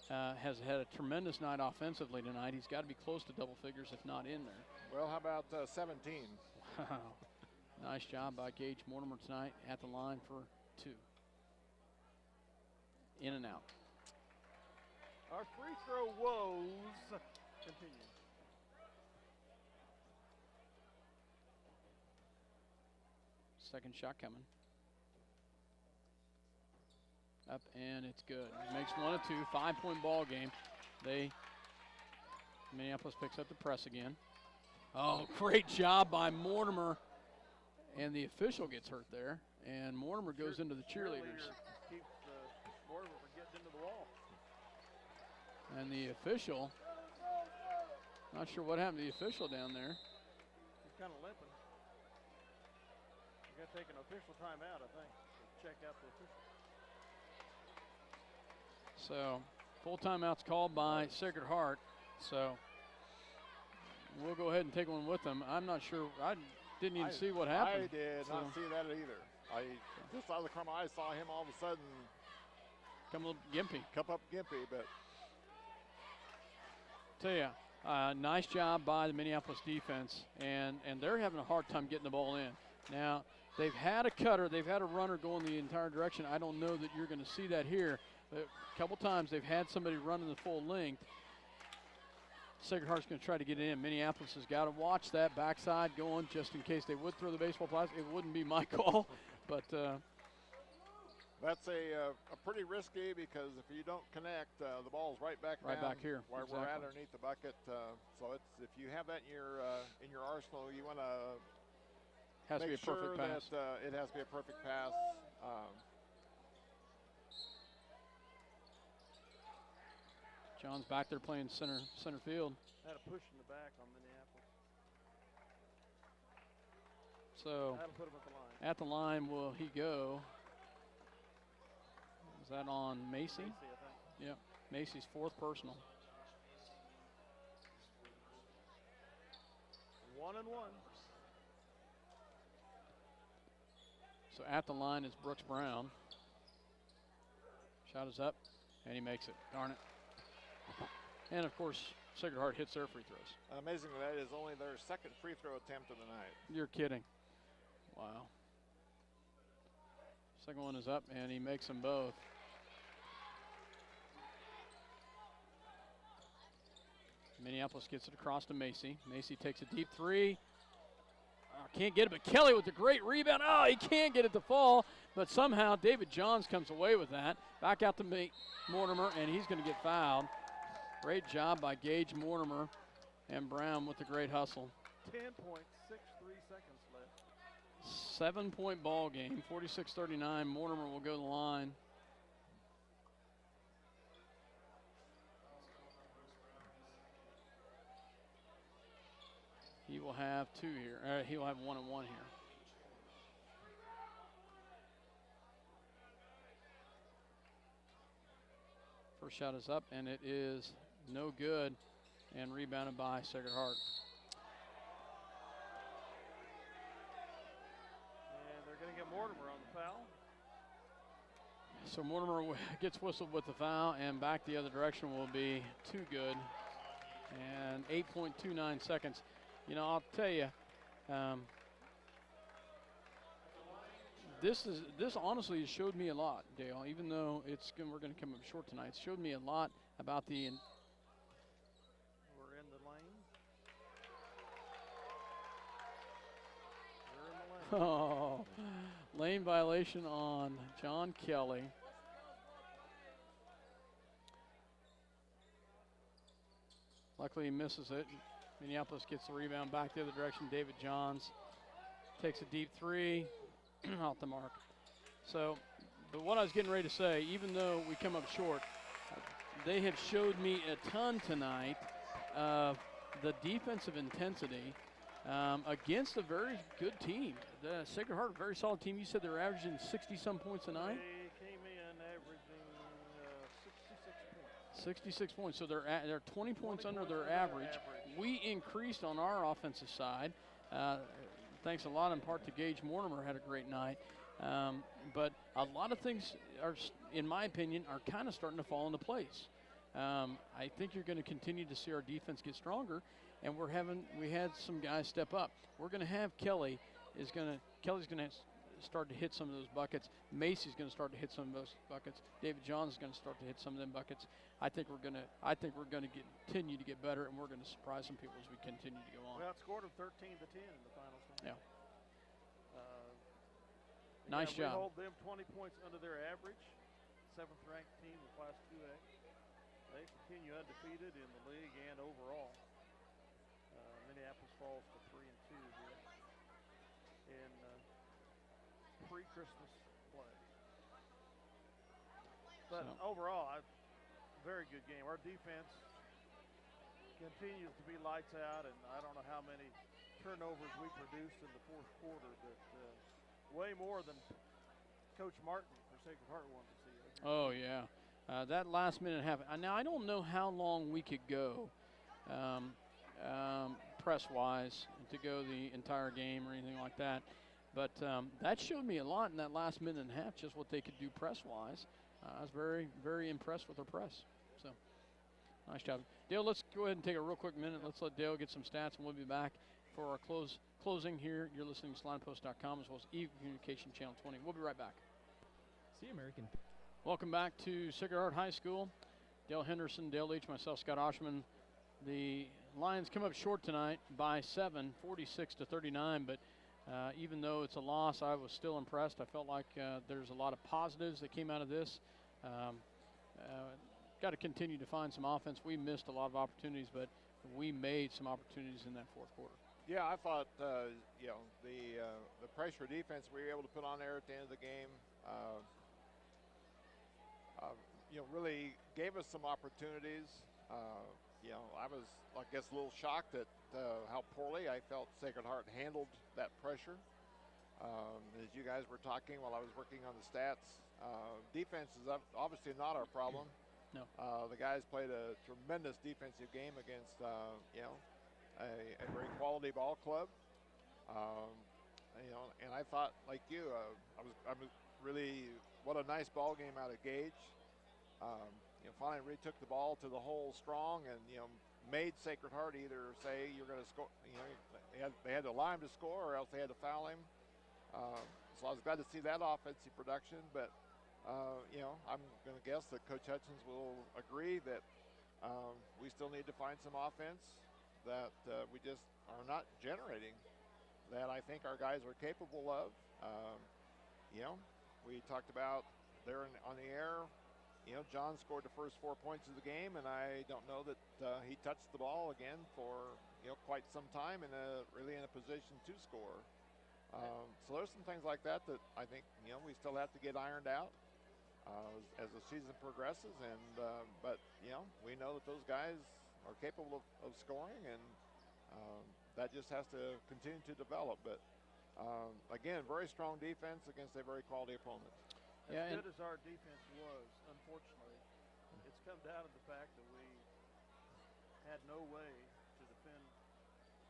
had a tremendous night offensively tonight. He's got to be close to double figures, if not in there. Well, how about 17? Wow. Nice job by Gage Mortimer tonight at the line for 2. In and out. Our free throw woes continue. Second shot coming. Up, and it's good. Makes 1 of 2, 5-point ball game. Minneapolis picks up the press again. Oh, great job by Mortimer. And the official gets hurt there, and Mortimer goes into the cheerleaders. Keeps Mortimer from getting into the wall. And the official, not sure what happened to the official down there. He's kind of limping. We got to take an official timeout, I think, to check out the official. So, full timeout's called by Sacred Heart. So, we'll go ahead and take one with them. I'm not sure. I didn't even see what happened. I did not see that either. I just out of the corner of my eye saw him all of a sudden come a little gimpy. Come up gimpy, but tell you, nice job by the Minneapolis defense, and they're having a hard time getting the ball in. Now, they've had a cutter, they've had a runner going the entire direction. I don't know that you're going to see that here. A couple times they've had somebody running the full length. Sacred Heart's going to try to get it in. Minneapolis has got to watch that backside going just in case they would throw the baseball plastic. It wouldn't be my call, but that's a pretty risky, because if you don't connect, the ball's right back here where we're at underneath the bucket. So it's, if you have that in your arsenal, you want to make sure that it has to be a perfect pass. John's back there playing center field. Had a push in the back on Minneapolis. So that'll put him at at the line. the line will he go? Is that on Macy? Macy, I think. Yep, Macy's 4th personal. 1 and 1. So at the line is Brooks Brown. Shot is up, and he makes it. Darn it. And, of course, Sacred Heart hits their free throws. Amazing that is only their 2nd free throw attempt of the night. You're kidding. Wow. Second one is up, and he makes them both. Minneapolis gets it across to Macy. Macy takes a deep 3. can't get it, but Kelly with a great rebound. Oh, he can't get it to fall, but somehow David Johns comes away with that. Back out to Mortimer, and he's going to get fouled. Great job by Gage Mortimer and Brown with the great hustle. 10.63 seconds left. 7-point ball game, 46-39. Mortimer will go to the line. He will have 2 here. He will have 1 and 1 here. First shot is up, and it is no good, and rebounded by Sacred Heart. And they're going to get Mortimer on the foul. So Mortimer gets whistled with the foul, and back the other direction will be too good. And 8.29 seconds. You know, I'll tell you, this honestly has showed me a lot, Dale. Even though we're going to come up short tonight, it's showed me a lot about the. We're in the lane. We're in the lane. Oh, lane violation on John Kelly. Luckily, he misses it. Minneapolis gets the rebound back the other direction. David Johns takes a deep 3 off the mark. So, but what I was getting ready to say, even though we come up short, they have showed me a ton tonight of the defensive intensity against a very good team. The Sacred Heart, a very solid team. You said they're averaging 60-some points a night? They came in averaging 66 points. 66 points, so they're 20 points under their average. We increased on our offensive side, thanks a lot in part to Gage Mortimer, had a great night. But a lot of things are, in my opinion, are kind of starting to fall into place. I think you're going to continue to see our defense get stronger, and we had some guys step up. We're going to have Kelly's going to start to hit some of those buckets. Macy's going to start to hit some of those buckets. David Johns is going to start to hit some of them buckets. I think we're going to continue to get better, and we're going to surprise some people as we continue to go on. We outscored them 13-10 in the finals. Yeah. Nice job. We hold them 20 points under their average. 7th-ranked team in Class 2A. They continue undefeated in the league and overall. Minneapolis falls to 3-2 here in pre-Christmas play. But overall, very good game. Our defense continues to be lights out, and I don't know how many turnovers we produced in the fourth quarter, but way more than Coach Martin for Sacred Heart wanted to see. Oh, yeah. That last minute and a half. Now, I don't know how long we could go press-wise to go the entire game or anything like that. But that showed me a lot in that last minute and a half, just what they could do press-wise. I was very, very impressed with their press. So, nice job. Dale, let's go ahead and take a real quick minute. Let's let Dale get some stats, and we'll be back for our closing here. You're listening to SlinePost.com as well as eCommunication Channel 20. We'll be right back. See American. Welcome back to Sacred Heart High School. Dale Henderson, Dale Leach, myself, Scott Oshman. The Lions come up short tonight by 7, 46-39, but even though it's a loss, I was still impressed. I felt like there's a lot of positives that came out of this. Got to continue to find some offense. We missed a lot of opportunities, but we made some opportunities in that fourth quarter. Yeah, I thought, the pressure defense we were able to put on there at the end of the game, really gave us some opportunities. I was, I guess, a little shocked at how poorly I felt Sacred Heart handled that pressure. As you guys were talking while I was working on the stats, defense is obviously not our problem. No. The guys played a tremendous defensive game against, a very quality ball club. And I thought, like you, I was really, what a nice ball game out of Gage. Finally really took the ball to the hole strong and, made Sacred Heart either say you're going to score, they had to allow him to score or else they had to foul him. So I was glad to see that offensive production, but, I'm going to guess that Coach Hutchins will agree that we still need to find some offense that we just are not generating. that I think our guys are capable of. You know, we talked about there on the air. You know, John scored the first 4 points of the game, and I don't know that he touched the ball again for, you know, quite some time and really in a position to score. So there's some things like that I think, you know, we still have to get ironed out as the season progresses. But, you know, we know that those guys are capable of scoring, and that just has to continue to develop. But, again, very strong defense against a very quality opponent. As good as our defense was, unfortunately, it's come down to the fact that we had no way to defend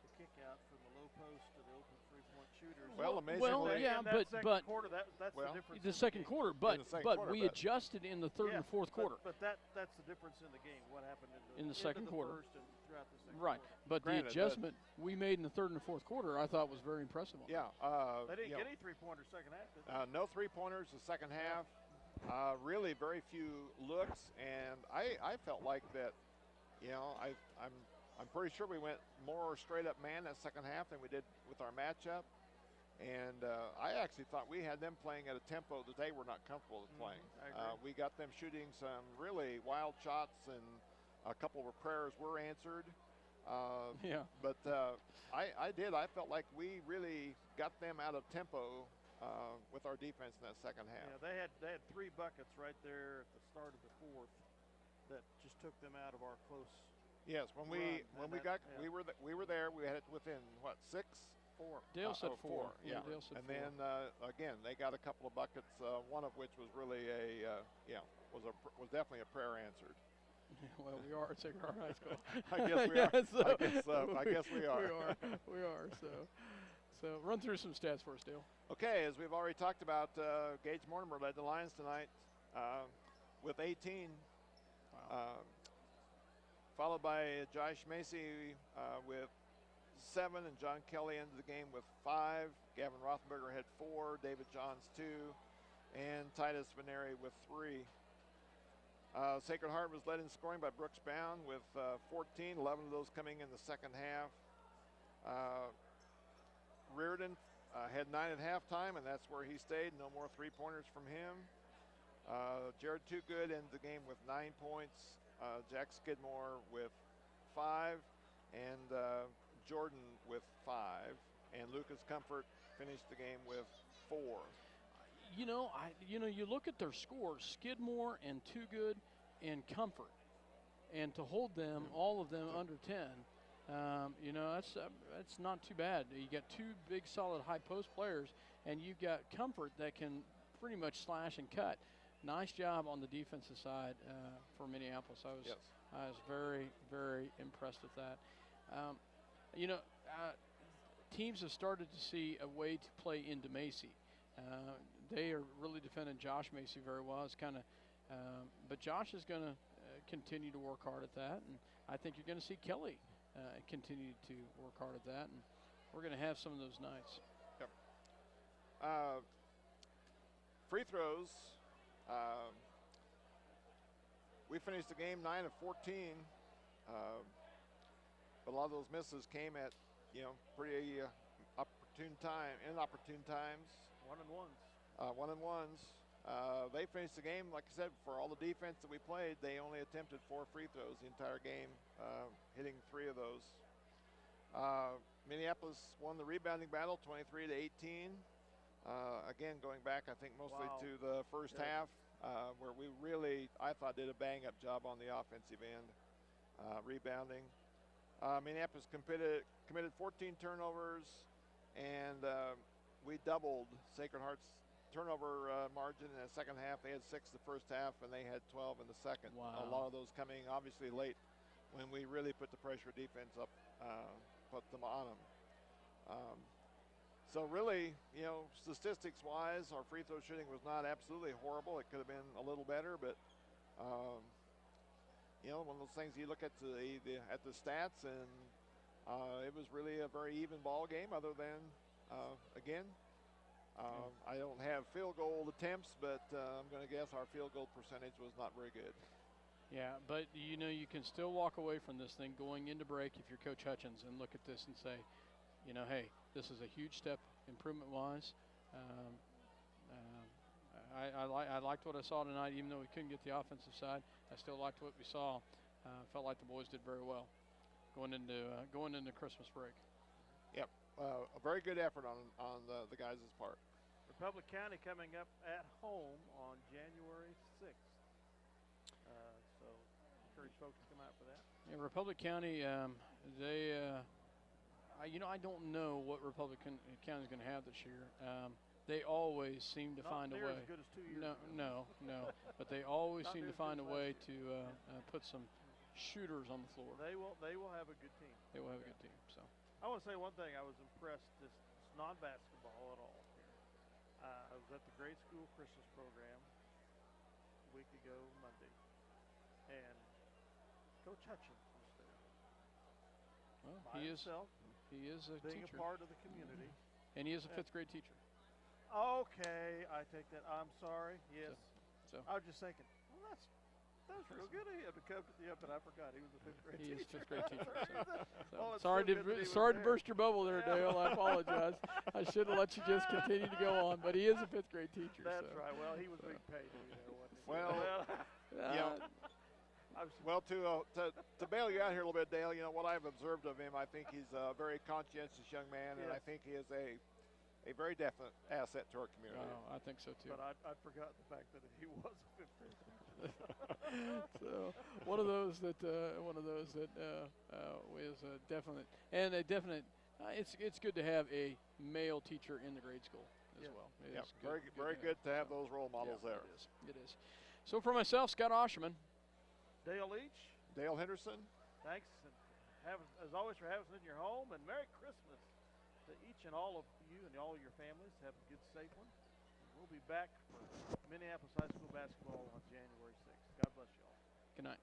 the kick out from the low post to the open three-point shooters. Well, amazingly. Well, yeah, but quarter, that's the difference. The second quarter, but we adjusted in the third and fourth quarter. But that's the difference in the game. What happened in the second quarter, first and throughout the second right? quarter. But the adjustment we made in the third and fourth quarter, I thought was very impressive. Yeah, they didn't get any three-pointers second half. Did they? No three-pointers the second half. Really, very few looks, and I felt like that. You know, I'm pretty sure we went more straight up man that second half than we did with our matchup. And I actually thought we had them playing at a tempo that they were not comfortable with playing. We got them shooting some really wild shots, and a couple of prayers were answered. But I felt like we really got them out of tempo with our defense in that second half. Yeah, they had 3 buckets right there at the start of the fourth that just took them out of our close. Yes, we were there. We had it within what, 6? 4. Dale said 4. Yeah. Dale said and 4. then again, they got a couple of buckets. One of which was really was definitely a prayer answered. Well, we are at Sacred Heart High School. I guess we are. I guess we are. We are. So run through some stats for us, Dale. Okay, as we've already talked about, Gage Mortimer led the Lions tonight with 18. Wow. Followed by Josh Macy with 7, and John Kelly ended the game with 5. Gavin Rothberger had 4, David Johns 2, and Titus Veneri with 3. Sacred Heart was led in scoring by Brooks Bound with 14, 11 of those coming in the second half. Reardon had 9 at halftime, and that's where he stayed. No more three-pointers from him. Jared Toogood ended the game with 9 points. Jack Skidmore with 5, and Jordan with 5, and Lucas Comfort finished the game with 4. You look at their scores: Skidmore and Toogood and Comfort, and to hold them, all of them under 10. That's not too bad. You got 2 big, solid high post players, and you've got Comfort that can pretty much slash and cut. Nice job on the defensive side for Minneapolis. I was very, very impressed with that. Teams have started to see a way to play into Macy. They are really defending Josh Macy very well. It's kind of, but Josh is going to continue to work hard at that, and I think you're going to see Kelly continue to work hard at that, and we're going to have some of those nights. Yep. Free throws. We finished the game 9 of 14, but a lot of those misses came at pretty inopportune times. 1-and-1s. They finished the game, like I said, for all the defense that we played, they only attempted 4 free throws the entire game, hitting 3 of those. Minneapolis won the rebounding battle 23-18. Again, going back, I think, mostly to the first half, where we really, I thought, did a bang-up job on the offensive end, rebounding. Minneapolis committed 14 turnovers, and we doubled Sacred Heart's turnover margin in the second half. They had 6 the first half, and they had 12 in the second. Wow. A lot of those coming, obviously, late when we really put the pressure defense up, put them on them. So really, statistics-wise, our free throw shooting was not absolutely horrible. It could have been a little better, but one of those things you look at the stats, and it was really a very even ball game. Other than, I don't have field goal attempts, but I'm going to guess our field goal percentage was not very good. Yeah, but you can still walk away from this thing going into break if you're Coach Hutchins and look at this and say, hey, this is a huge step improvement-wise. I liked what I saw tonight, even though we couldn't get the offensive side. I still liked what we saw. Felt like the boys did very well going into Christmas break. Yep, a very good effort on the guys' part. Republic County coming up at home on January 6th. So encourage folks to come out for that. Yeah, Republic County, I don't know what Republic County is going to have this year. They always seem to find a way. Not as good as 2 years ago. No. But they always seem to find a way last to put some shooters on the floor. They will have a good team. They will have a good team. So I want to say one thing. I was impressed. This non-basketball at all. I was at the grade school Christmas program a week ago Monday, and Coach Hutchins was there. Well, By himself, he is a being teacher. a part of the community. And he is a fifth grade teacher. Okay, I take that. I'm sorry. Yes. So I was just thinking, well, that's real good of him to come to but I forgot he was a fifth grade he teacher. is a fifth grade teacher. Well, sorry so good that he was to there. burst your bubble there, Dale. I apologize. I should have let you just continue to go on, but he is a fifth grade teacher. That's so. right. Well, he was being paid to be there, wasn't he? Well, to bail you out here a little bit, Dale, what I've observed of him, I think he's a very conscientious young man, and I think he is a very definite asset to our community. Oh, I think so too. But I'd forgotten the fact that he was a fifth grade teacher. So one of those that was a definite and a definite. It's good to have a male teacher in the grade school as well. It is very good to have those role models there. It is. So for myself, Scott Osherman, Dale Leach, Dale Henderson. Thanks, and as always, for having us in your home, and Merry Christmas to each and all of you and all of your families. Have a good, safe one. We'll be back for Minneapolis High School basketball on January 6th. God bless you all. good night.